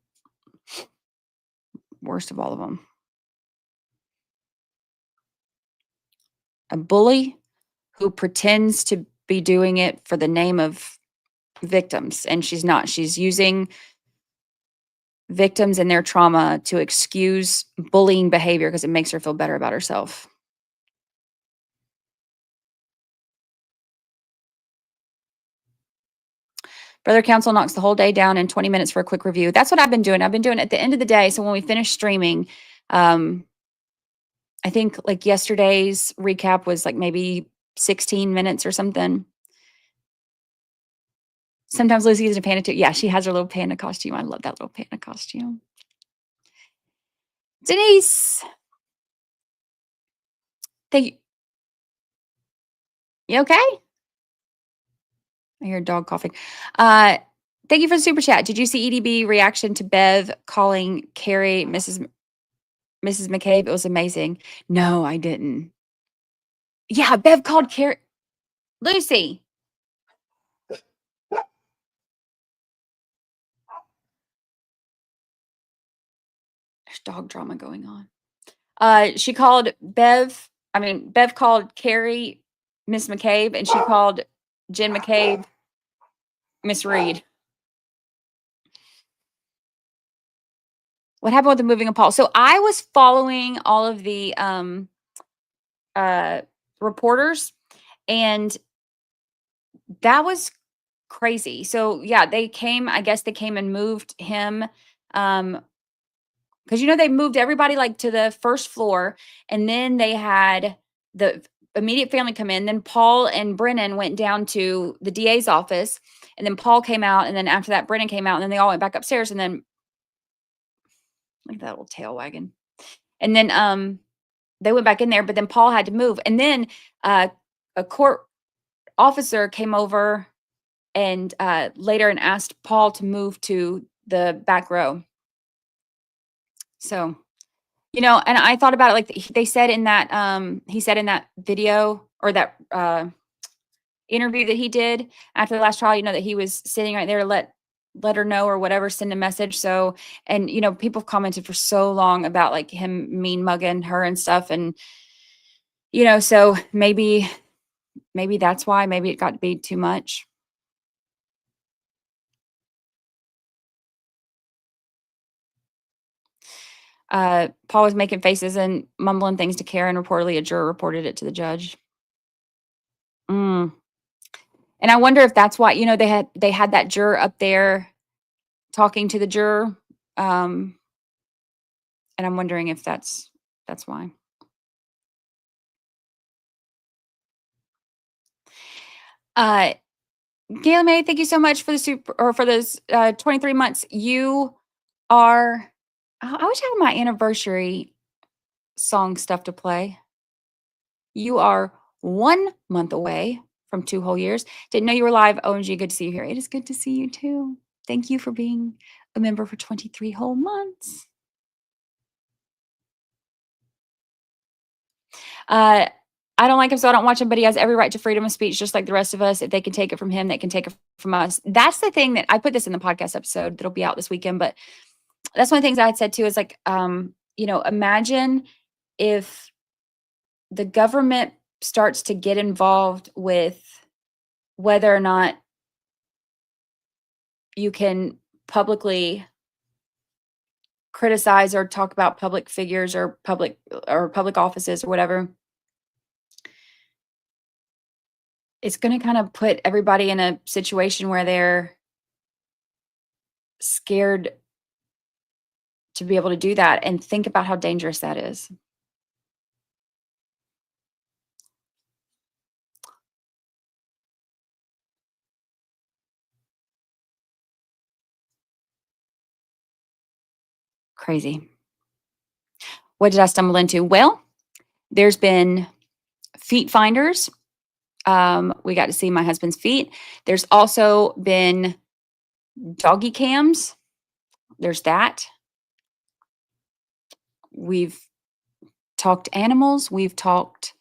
Worst of all of them. A bully who pretends to be doing it for the name of victims, and she's not. She's using victims and their trauma to excuse bullying behavior because it makes her feel better about herself. Brother Council knocks the whole day down in 20 minutes for a quick review. That's what I've been doing. I've been doing it at the end of the day. So when we finish streaming, I think like yesterday's recap was like maybe 16 minutes or something. Sometimes Lucy is a panda too. Yeah, she has her little panda costume. I love that little panda costume. Denise. Thank you. You okay? I hear a dog coughing. Thank you for the super chat. Did you see EDB reaction to Bev calling Carrie Mrs. McCabe? It was amazing. No, I didn't. Yeah, Bev called Carrie. Lucy. There's dog drama going on. She called Bev. Bev called Carrie Miss McCabe, and she called Jen McCabe Miss Reed. What happened with the moving of Paul? So I was following all of the reporters, and that was crazy. So yeah, I guess they came and moved him. Because they moved everybody like to the first floor, and then they had the immediate family come in. Then Paul and Brennan went down to the DA's office, and then Paul came out, and then after that, Brennan came out, and then they all went back upstairs, and then look at that little tail wagging. And then they went back in there, but then Paul had to move. And then a court officer came over and later and asked Paul to move to the back row. So, and I thought about it, like they said in that, he said in that video or that interview that he did after the last trial, that he was sitting right there to let her know or whatever, send a message. So, and people commented for so long about like him mean mugging her and stuff. And, so maybe that's why, maybe it got to be too much. Paul was making faces and mumbling things to Karen. Reportedly, a juror reported it to the judge. And I wonder if that's why, they had that juror up there talking to the juror. And I'm wondering if that's why. Gayla May, thank you so much for for those 23 months. You are, I wish I had my anniversary song stuff to play. You are 1 month away from 2 whole years. Didn't know you were live. OMG, good to see you here. It is good to see you too. Thank you for being a member for 23 whole months. I don't like him, so I don't watch him, but he has every right to freedom of speech, just like the rest of us. If they can take it from him, they can take it from us. That's the thing that I put this in the podcast episode that'll be out this weekend, but that's one of the things I had said too, is like, imagine if the government starts to get involved with whether or not you can publicly criticize or talk about public figures or public offices or whatever. It's going to kind of put everybody in a situation where they're scared to be able to do that, and think about how dangerous that is. Crazy. What did I stumble into? Well, there's been feet finders. We got to see my husband's feet. There's also been doggy cams. There's that. We've talked animals. We've talked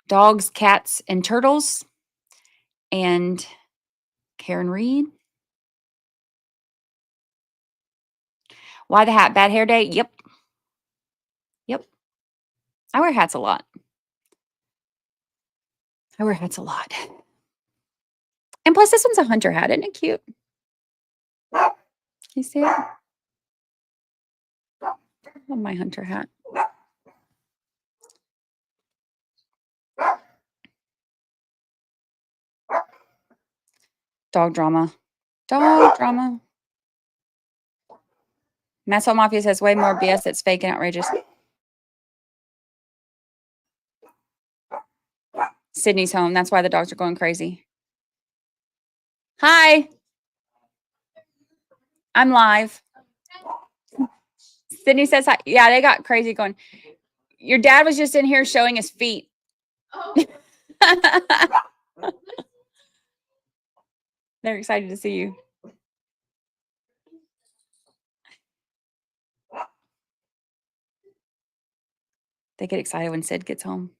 dogs, cats, and turtles. And Karen Reed. Why the hat? Bad hair day? Yep. Yep. I wear hats a lot. I wear hats a lot. And plus, this one's a hunter hat. Isn't it cute? You see it? I love my hunter hat. Dog drama. Dog drama. Masshole Mafia says way more BS that's fake and outrageous. Sydney's home. That's why the dogs are going crazy. Hi. I'm live. Sydney says hi. Yeah, they got crazy going. Your dad was just in here showing his feet. Oh. They're excited to see you. They get excited when Sid gets home.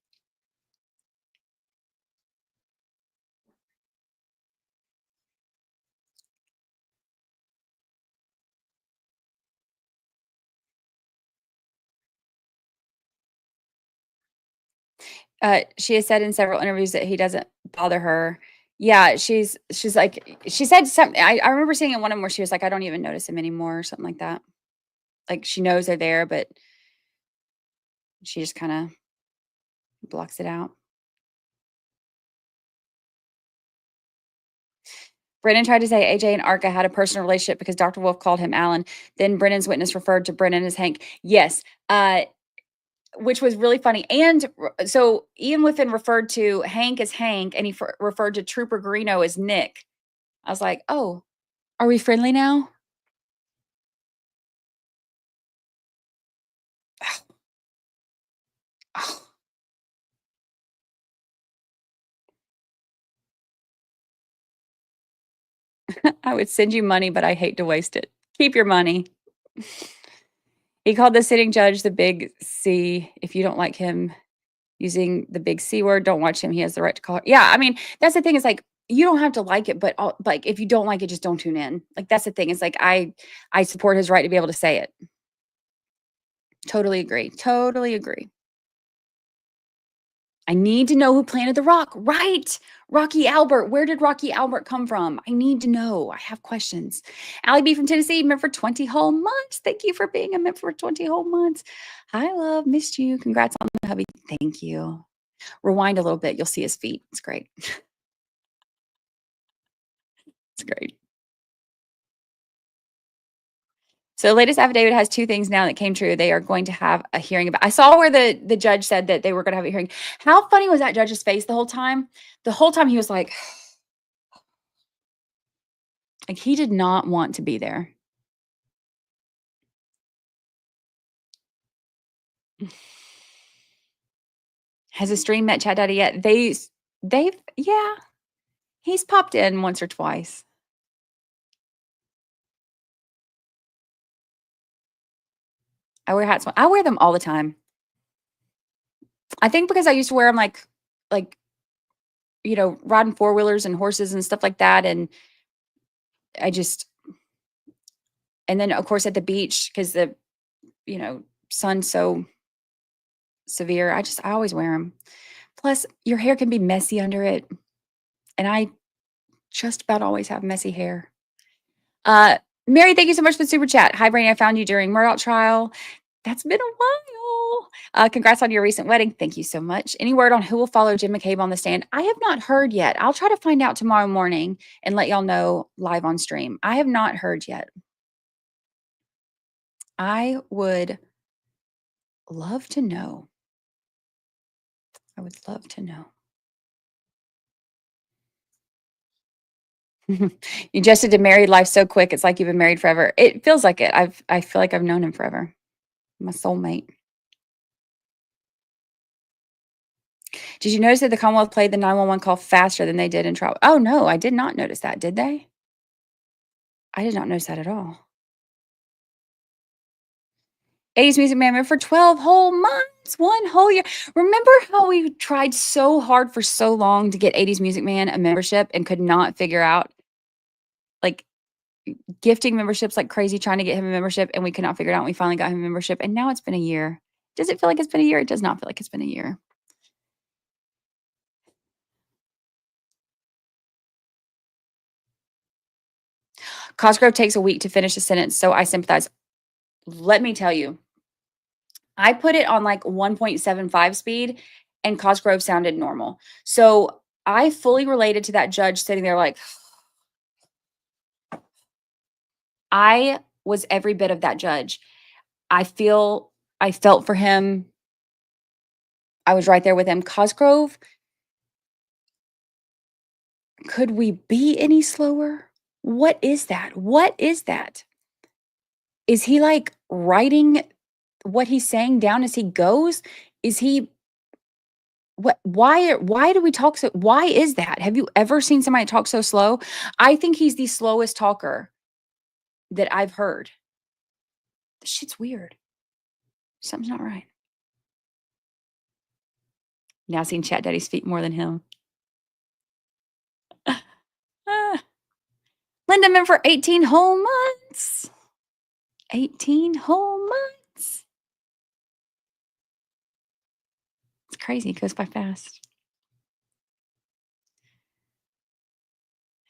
She has said in several interviews that he doesn't bother her. Yeah, she's like, she said something. I remember seeing in one of them where she was like, I don't even notice him anymore or something like that. Like she knows they're there, but she just kind of blocks it out. Brennan tried to say AJ and Arca had a personal relationship because Dr. Wolf called him Alan. Then Brennan's witness referred to Brennan as Hank. Yes. Which was really funny. And so Ian Whiffen referred to Hank as Hank, and he referred to Trooper Garino as Nick. I was like, oh, are we friendly now? I would send you money, but I hate to waste it. Keep your money. He called the sitting judge the big C. If you don't like him using the big C word, don't watch him. He has the right to call it. Yeah, I mean, that's the thing is like, you don't have to like it, but like if you don't like it, just don't tune in. Like that's the thing. It's like I support his right to be able to say it. Totally agree. Totally agree. I need to know who planted the rock. Right. Rocky Albert. Where did Rocky Albert come from? I need to know. I have questions. Allie B from Tennessee, member for 20 whole months. Thank you for being a member for 20 whole months. Hi, love. Missed you. Congrats on the hubby. Thank you. Rewind a little bit. You'll see his feet. It's great. It's great. So the latest affidavit has two things now that came true. They are going to have a hearing about. I saw where the judge said that they were going to have a hearing. How funny was that judge's face the whole time? The whole time he was like he did not want to be there. Has the stream met Chat Daddy yet? They've yeah. He's popped in once or twice. I wear hats. I wear them all the time. I think because I used to wear them like you know, riding four-wheelers and horses and stuff like that, and I just and then of course at the beach because the you know sun's so severe. I always wear them. Plus, your hair can be messy under it, and I just about always have messy hair. Mary, thank you so much for the super chat. Hi, Brainy. I found you during Murdoch trial. That's been a while. Congrats on your recent wedding. Thank you so much. Any word on who will follow Jim McCabe on the stand? I have not heard yet. I'll try to find out tomorrow morning and let y'all know live on stream. I have not heard yet. I would love to know. I would love to know. You just did married life so quick. It's like you've been married forever. It feels like it. I feel like I've known him forever. My soulmate. Did you notice that the Commonwealth played the 911 call faster than they did in trial? Oh no, I did not notice that. Did they? I did not notice that at all. 80s Music Man member for 12 whole months, 1 whole year. Remember how we tried so hard for so long to get 80s Music Man a membership and could not figure out, like, gifting memberships like crazy, trying to get him a membership, and we could not figure it out. And we finally got him a membership, and now it's been a year. Does it feel like it's been a year? It does not feel like it's been a year. Cosgrove takes a week to finish a sentence, so I sympathize. Let me tell you, I put it on like 1.75 speed, and Cosgrove sounded normal. So I fully related to that judge sitting there like, I was every bit of that judge. I felt for him. I was right there with him. Cosgrove, could we be any slower? What is that? What is that? Is he like writing what he's saying down as he goes? Is he why do we talk so, why is that? Have you ever seen somebody talk so slow? I think he's the slowest talker that I've heard. This shit's weird. Something's not right. Now seeing Chat Daddy's feet more than him. Linda member for 18 whole months. 18 whole months. It's crazy. It goes by fast.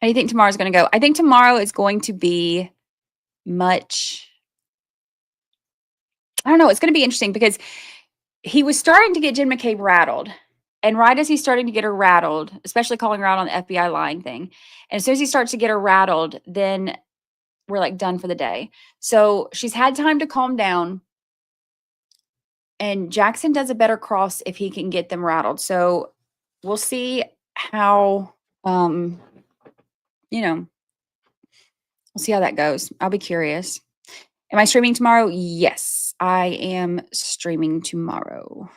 How do you think tomorrow's going to go? I think tomorrow is going to be much, I don't know. It's going to be interesting because he was starting to get Jen McCabe rattled. And right as he's starting to get her rattled, especially calling her out on the FBI lying thing, and as soon as he starts to get her rattled, then we're like done for the day. So she's had time to calm down. And Jackson does a better cross if he can get them rattled. So we'll see how, we'll see how that goes. I'll be curious. Am I streaming tomorrow? Yes, I am streaming tomorrow.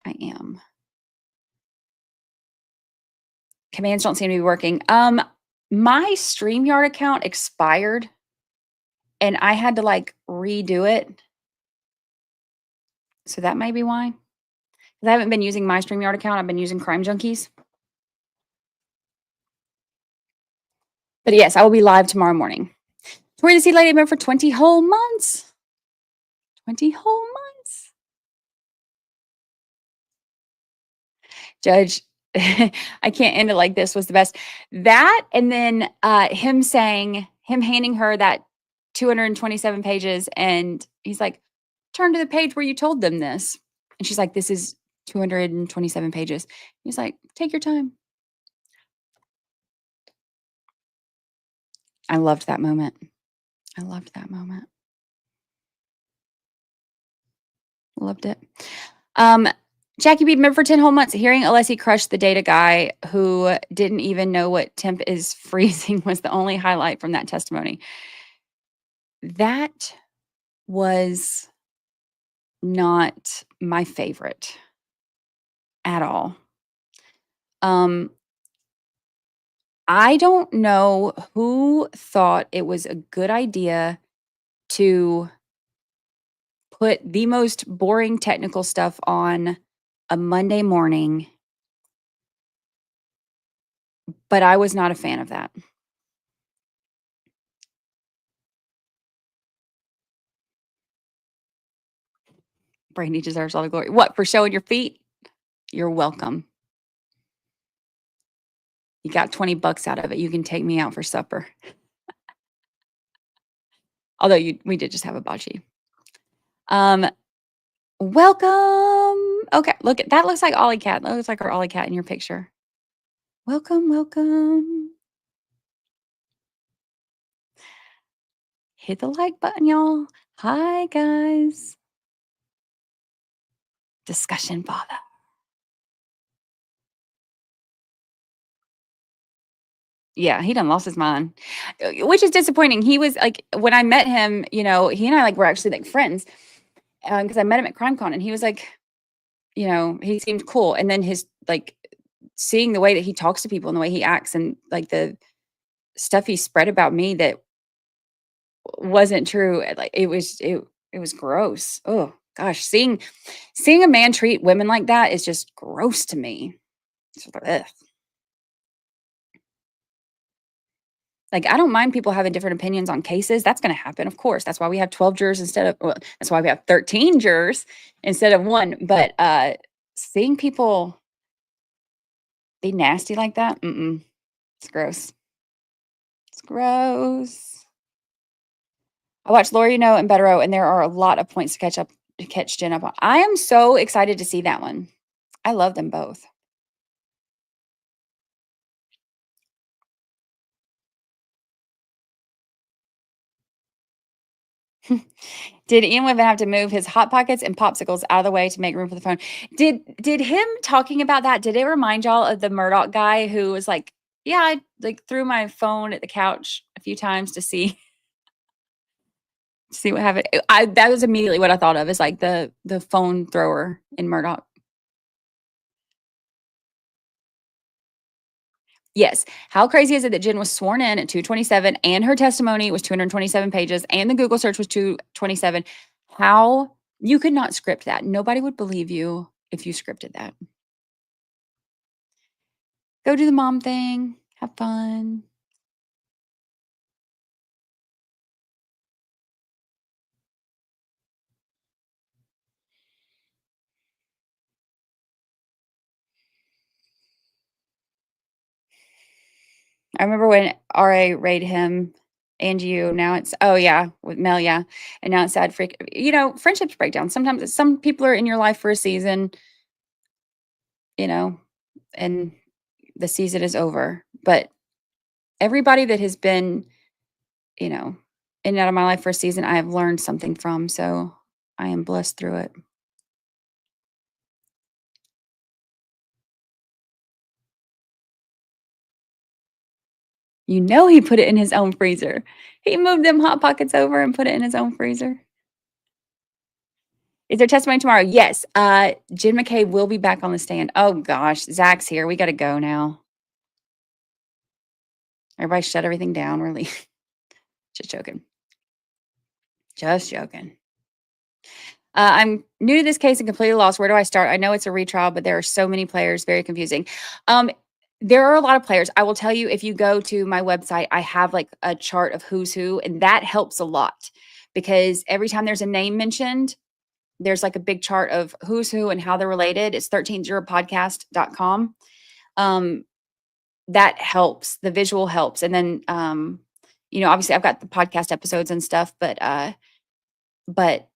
I am. Commands don't seem to be working. My StreamYard account expired and I had to like redo it. So that may be why. Because I haven't been using my StreamYard account. I've been using Crime Junkies. But yes, I will be live tomorrow morning. Tori the Seed Lady member for 20 whole months. 20 whole months. Judge, I can't end it like this was the best. That and then him handing her that 227 pages and he's like, turn to the page where you told them this. And she's like, this is 227 pages. He's like, take your time. I loved that moment. I loved that moment. Loved it. Jackie B, member for 10 whole months. Hearing Alessi crush the data guy who didn't even know what temp is freezing was the only highlight from that testimony. That was not my favorite at all. I don't know who thought it was a good idea to put the most boring technical stuff on a Monday morning, but I was not a fan of that. Brandy deserves all the glory. What, for showing your feet? You're welcome. You got $20 out of it. You can take me out for supper. Although we did just have a bocce. Welcome. Okay, look at that. Looks like Ollie Cat. That looks like our Ollie Cat in your picture. Welcome, welcome. Hit the like button, y'all. Hi, guys. Discussion father. Yeah, he done lost his mind, which is disappointing. He was like, when I met him, he and I like were actually like friends because I met him at CrimeCon, and he was like, he seemed cool, and then his like seeing the way that he talks to people and the way he acts and like the stuff he spread about me that wasn't true. Like it was gross. Oh gosh, seeing a man treat women like that is just gross to me. It's like, ugh. Like, I don't mind people having different opinions on cases. That's going to happen, of course. That's why we have 12 jurors instead of, well, that's why we have 13 jurors instead of one. But seeing people be nasty like that, it's gross. It's gross. I watched Laura, and Better and there are a lot of points to catch Jen up on. I am so excited to see that one. I love them both. Did Ian Women have to move his hot pockets and popsicles out of the way to make room for the phone? Did him talking about that, did it remind y'all of the Murdoch guy who was like, yeah, I like threw my phone at the couch a few times to see what happened. That was immediately what I thought of, is like the phone thrower in Murdoch. Yes. How crazy is it that Jen was sworn in at 227 and her testimony was 227 pages and the Google search was 227? How you could not script that. Nobody would believe you if you scripted that. Go do the mom thing. Have fun. I remember when RA rated him and you. Now it's, oh yeah, with Mel, yeah. And now it's sad freak. Friendships break down. Sometimes some people are in your life for a season, and the season is over. But everybody that has been, in and out of my life for a season, I have learned something from. So I am blessed through it. He put it in his own freezer. He moved them Hot Pockets over and put it in his own freezer. Is there testimony tomorrow? Yes. Jen McKay will be back on the stand. Oh gosh, Zach's here. We got to go now. Everybody shut everything down. We're leaving. Just joking. Just joking. I'm new to this case and completely lost. Where do I start? I know it's a retrial, but there are so many players. Very confusing. There are a lot of players. I will tell you, if you go to my website, I have like a chart of who's who, and that helps a lot because every time there's a name mentioned, there's like a big chart of who's who and how they're related. It's 13jurorpodcast.com. That helps. The visual helps. And then, obviously I've got the podcast episodes and stuff, but the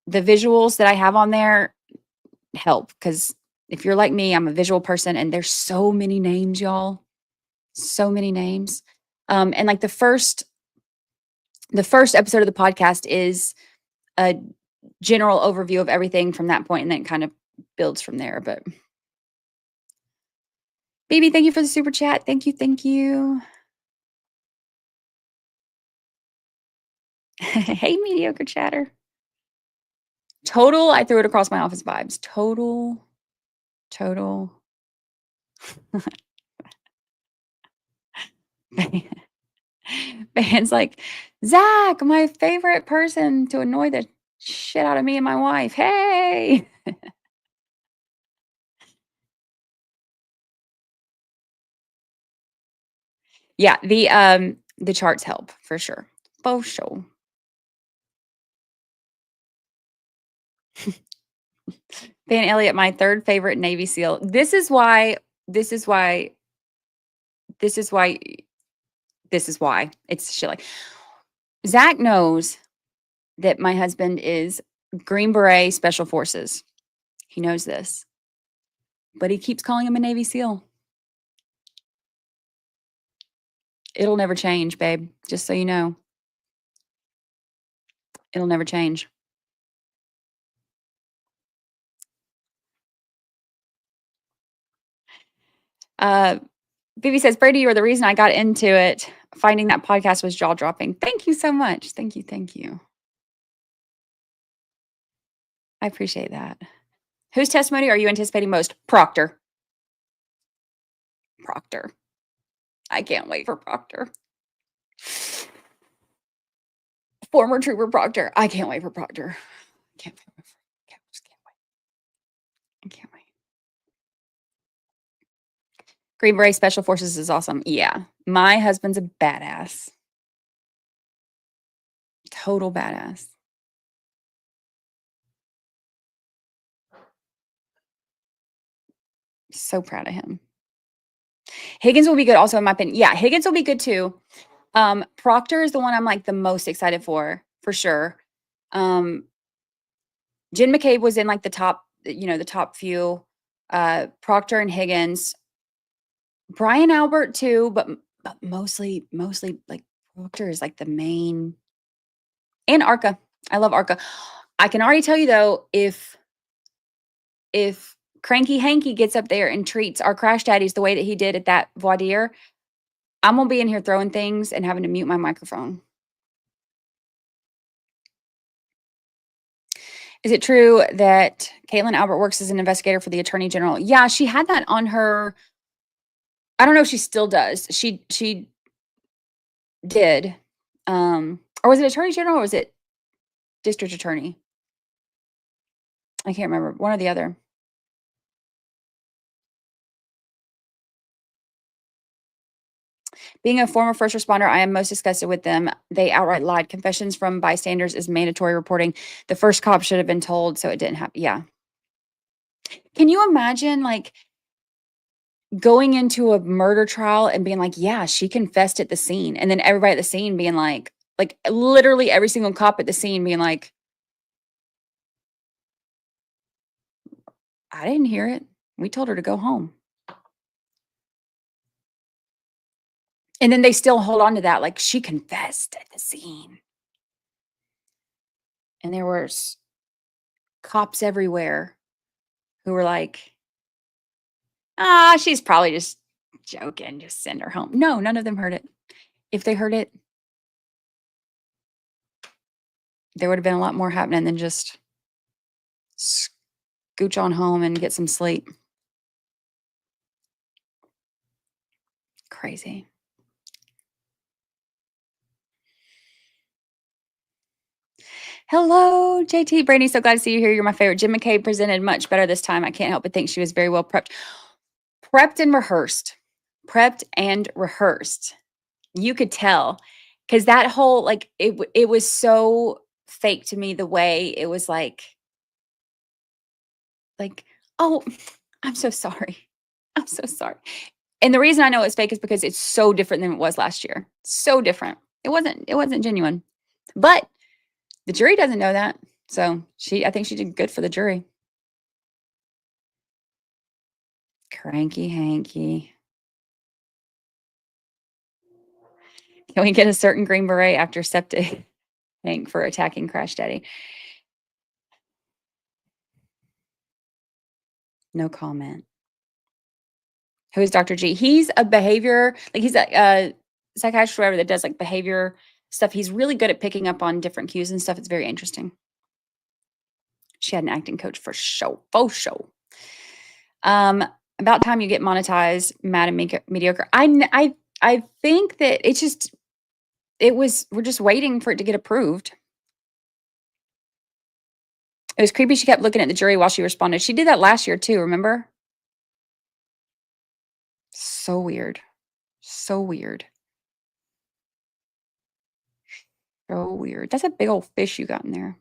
visuals that I have on there help, because if you're like me, I'm a visual person, and there's so many names, y'all. So many names. And like the first episode of the podcast is a general overview of everything from that point, and then it kind of builds from there. But baby, thank you for the super chat. Thank you. Thank you. Hey, mediocre chatter. Total, I threw it across my office vibes. Total. Van's like, Zach, my favorite person to annoy the shit out of me and my wife. Hey. Yeah, the charts help for sure. For sure. Van Elliott, my third favorite Navy SEAL. This is why it's shit like Zach knows that my husband is Green Beret Special Forces. He knows this. But he keeps calling him a Navy SEAL. It'll never change, babe. Just so you know. It'll never change. Vivi says, Brady, you are the reason I got into it. Finding that podcast was jaw dropping. Thank you so much. Thank you. Thank you. I appreciate that. Whose testimony are you anticipating most? Proctor. Proctor. I can't wait for Proctor. Former Trooper Proctor. I can't wait for Proctor. Just can't wait. I can't wait. Green Beret Special Forces is awesome. Yeah. My husband's a badass. Total badass. So proud of him. Higgins will be good also in my opinion. Yeah, Higgins will be good too. Proctor is the one I'm like the most excited for sure. Jen McCabe was in like the top, the top few. Proctor and Higgins. Brian Albert too, but mostly like Proctor is like the main. And Arca. I love Arca. I can already tell you though, if Cranky Hanky gets up there and treats our crash daddies the way that he did at that voir dire, I'm gonna be in here throwing things and having to mute my microphone. Is it true that Caitlin Albert works as an investigator for the Attorney General? Yeah, she had that on her. I don't know if she still does. She did. Or was it Attorney General or was it District Attorney? I can't remember. One or the other. Being a former first responder, I am most disgusted with them. They outright lied. Confessions from bystanders is mandatory reporting. The first cop should have been told, so it didn't happen. Yeah. Can you imagine, like, going into a murder trial and being like, yeah, she confessed at the scene. And then everybody at the scene being like literally every single cop at the scene being like, I didn't hear it. We told her to go home. And then they still hold on to that. Like, she confessed at the scene. And there was cops everywhere who were like, she's probably just joking. Just send her home. No, none of them heard it. If they heard it, there would have been a lot more happening than just scooch on home and get some sleep. Crazy. Hello, JT. Brady, so glad to see you here. You're my favorite. Jim McCabe presented much better this time. I can't help but think she was very well prepped. Prepped and rehearsed. Prepped and rehearsed. You could tell. Because that whole, like, it was so fake to me, the way it was like, oh, I'm so sorry. I'm so sorry. And the reason I know it's fake is because it's so different than it was last year. So different. It wasn't genuine. But the jury doesn't know that. So I think she did good for the jury. Cranky Hanky. Can we get a certain Green Beret after septic Hank for attacking Crash Daddy? No comment. Who is Dr. G? He's a behavior, like he's a psychiatrist or whatever that does like behavior stuff. He's really good at picking up on different cues and stuff. It's very interesting. She had an acting coach for show. About time you get monetized, mad and mediocre. I think that we're just waiting for it to get approved. It was creepy. She kept looking at the jury while she responded. She did that last year too, remember? So weird. So weird. So weird. That's a big old fish you got in there.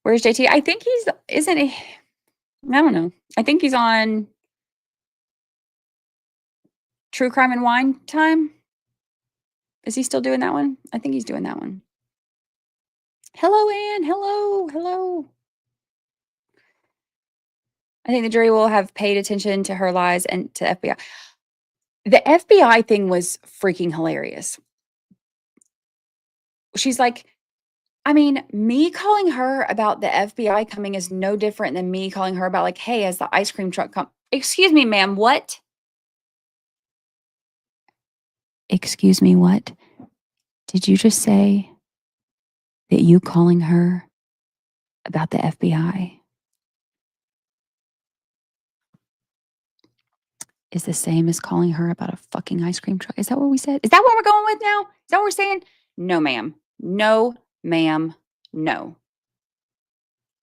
Where's JT? I think isn't he? I don't know. I think he's on True Crime and Wine Time. Is he still doing that one? I think he's doing that one. Hello, Anne. Hello. Hello. I think the jury will have paid attention to her lies and to FBI. The FBI thing was freaking hilarious. She's like, I mean, me calling her about the FBI coming is no different than me calling her about, like, hey, has the ice cream truck come? Excuse me, ma'am, what? Excuse me, what? Did you just say that you calling her about the FBI is the same as calling her about a fucking ice cream truck? Is that what we said? Is that what we're going with now? Is that what we're saying? No, ma'am. No, ma'am. No.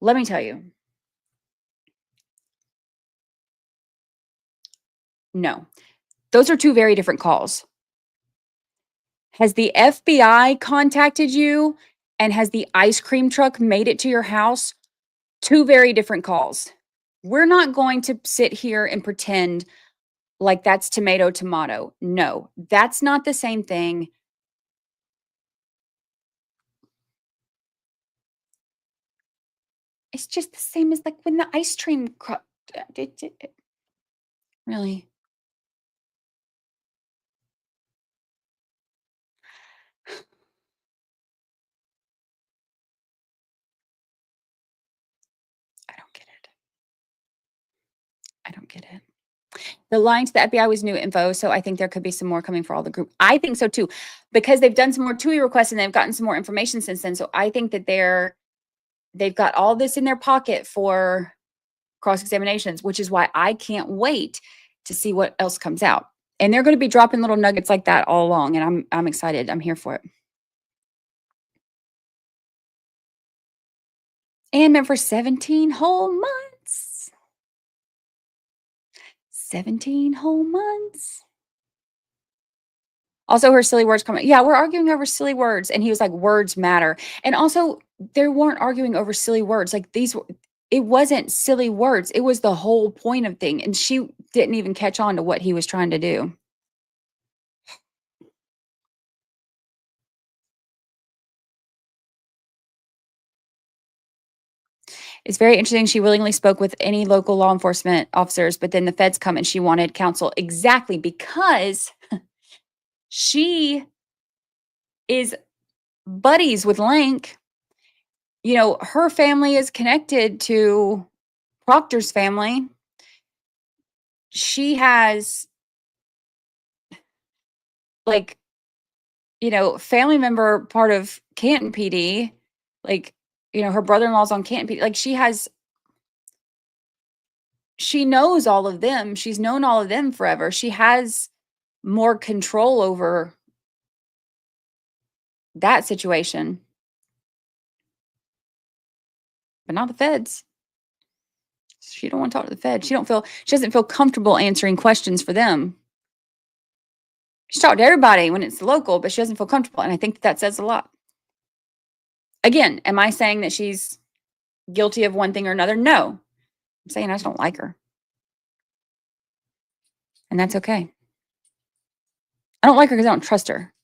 Let me tell you. No. Those are two very different calls. Has the FBI contacted you and has the ice cream truck made it to your house? Two very different calls. We're not going to sit here and pretend like that's tomato, tomato. No, that's not the same thing. It's just the same as like when the ice cream really. I don't get it. I don't get it. The line to the FBI was new info, so I think there could be some more coming for all the group. I think so too, because they've done some more TUI requests and they've gotten some more information since then. So I think that they've got all this in their pocket for cross examinations, which is why I can't wait to see what else comes out. And they're going to be dropping little nuggets like that all along, and I'm excited. I'm here for it. And meant for 17 whole months. 17 whole months. Also, her silly words comment. Yeah, we're arguing over silly words. And he was like, words matter. And also, they weren't arguing over silly words. Like it wasn't silly words. It was the whole point of thing. And she didn't even catch on to what he was trying to do. It's very interesting. She willingly spoke with any local law enforcement officers, but then the feds come and she wanted counsel. Exactly, because she is buddies with Lank. You know, her family is connected to Proctor's family. She has, like, you know, family member part of Canton PD. Like, you know, her brother-in-law's on Canton PD. Like, she knows all of them. She's known all of them forever. She has more control over that situation. But not the feds. She don't want to talk to the feds. She doesn't feel comfortable answering questions for them. She talked to everybody when it's local, but she doesn't feel comfortable. And I think that says a lot. Again, am I saying that she's guilty of one thing or another? No. I'm saying I just don't like her. And that's okay. I don't like her because I don't trust her.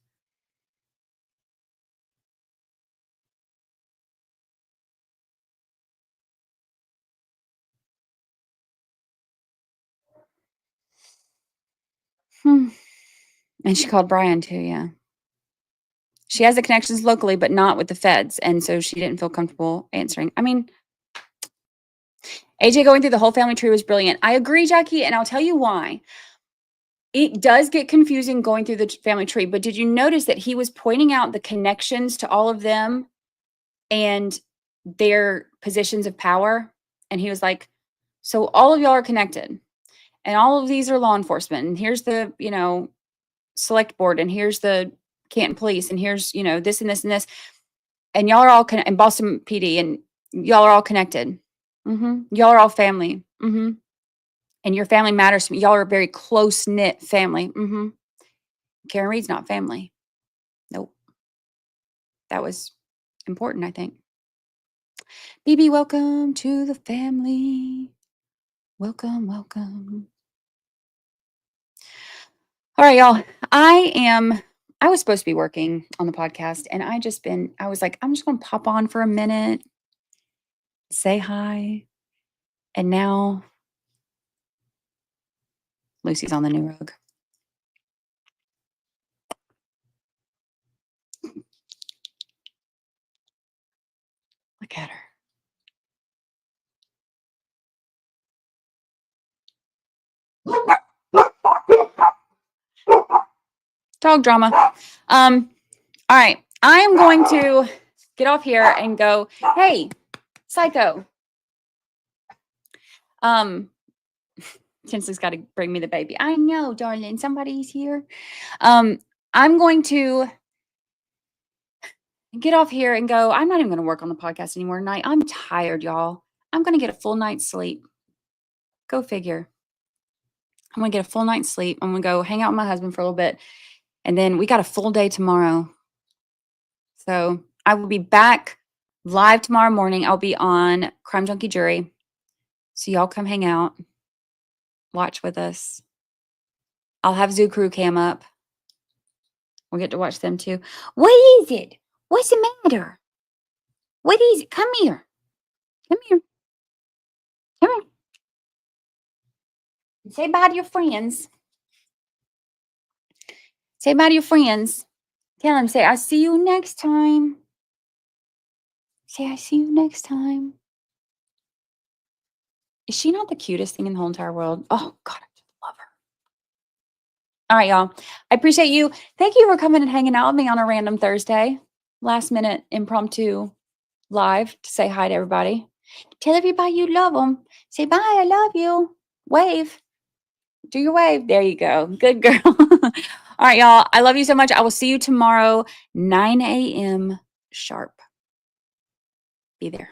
And she called Brian too, yeah. She has the connections locally, but not with the feds. And so she didn't feel comfortable answering. I mean, AJ going through the whole family tree was brilliant. I agree, Jackie, and I'll tell you why. It does get confusing going through the family tree, but did you notice that he was pointing out the connections to all of them and their positions of power? And he was like, so all of y'all are connected and all of these are law enforcement. And here's the, you know, select board and here's the Canton police and here's, you know, this and this and this. And y'all are all and Boston PD and y'all are all connected. Y'all are all family. And your family matters to me. Y'all are a very close knit family. Karen Reed's not family. Nope. That was important, I think. BB, welcome to the family. Welcome, welcome. All right, y'all. I was supposed to be working on the podcast, and I was like, I'm just going to pop on for a minute, say hi. And now Lucy's on the new rug. Look at her. Dog drama. All right. I am going to get off here and go, hey, Psycho. Tinsley's got to bring me the baby. I know, darling. Somebody's here. I'm going to get off here and go. I'm not even going to work on the podcast anymore tonight. I'm tired, y'all. I'm going to get a full night's sleep. Go figure. I'm going to get a full night's sleep. I'm going to go hang out with my husband for a little bit. And then we got a full day tomorrow. So I will be back live tomorrow morning. I'll be on Crime Junkie Jury. So y'all come hang out. Watch with us. I'll have Zoo Crew Cam up. We'll get to watch them too. What is it? What's the matter? What is it? Come here. Come here. Come here. Say bye to your friends. Say bye to your friends. Tell them, say, I'll see you next time. Say, I see you next time. Is she not the cutest thing in the whole entire world? Oh, God, I just love her. All right, y'all. I appreciate you. Thank you for coming and hanging out with me on a random Thursday. Last minute impromptu live to say hi to everybody. Tell everybody you love them. Say bye, I love you. Wave. Do your wave. There you go. Good girl. All right, y'all. I love you so much. I will see you tomorrow, 9 a.m. sharp. Be there.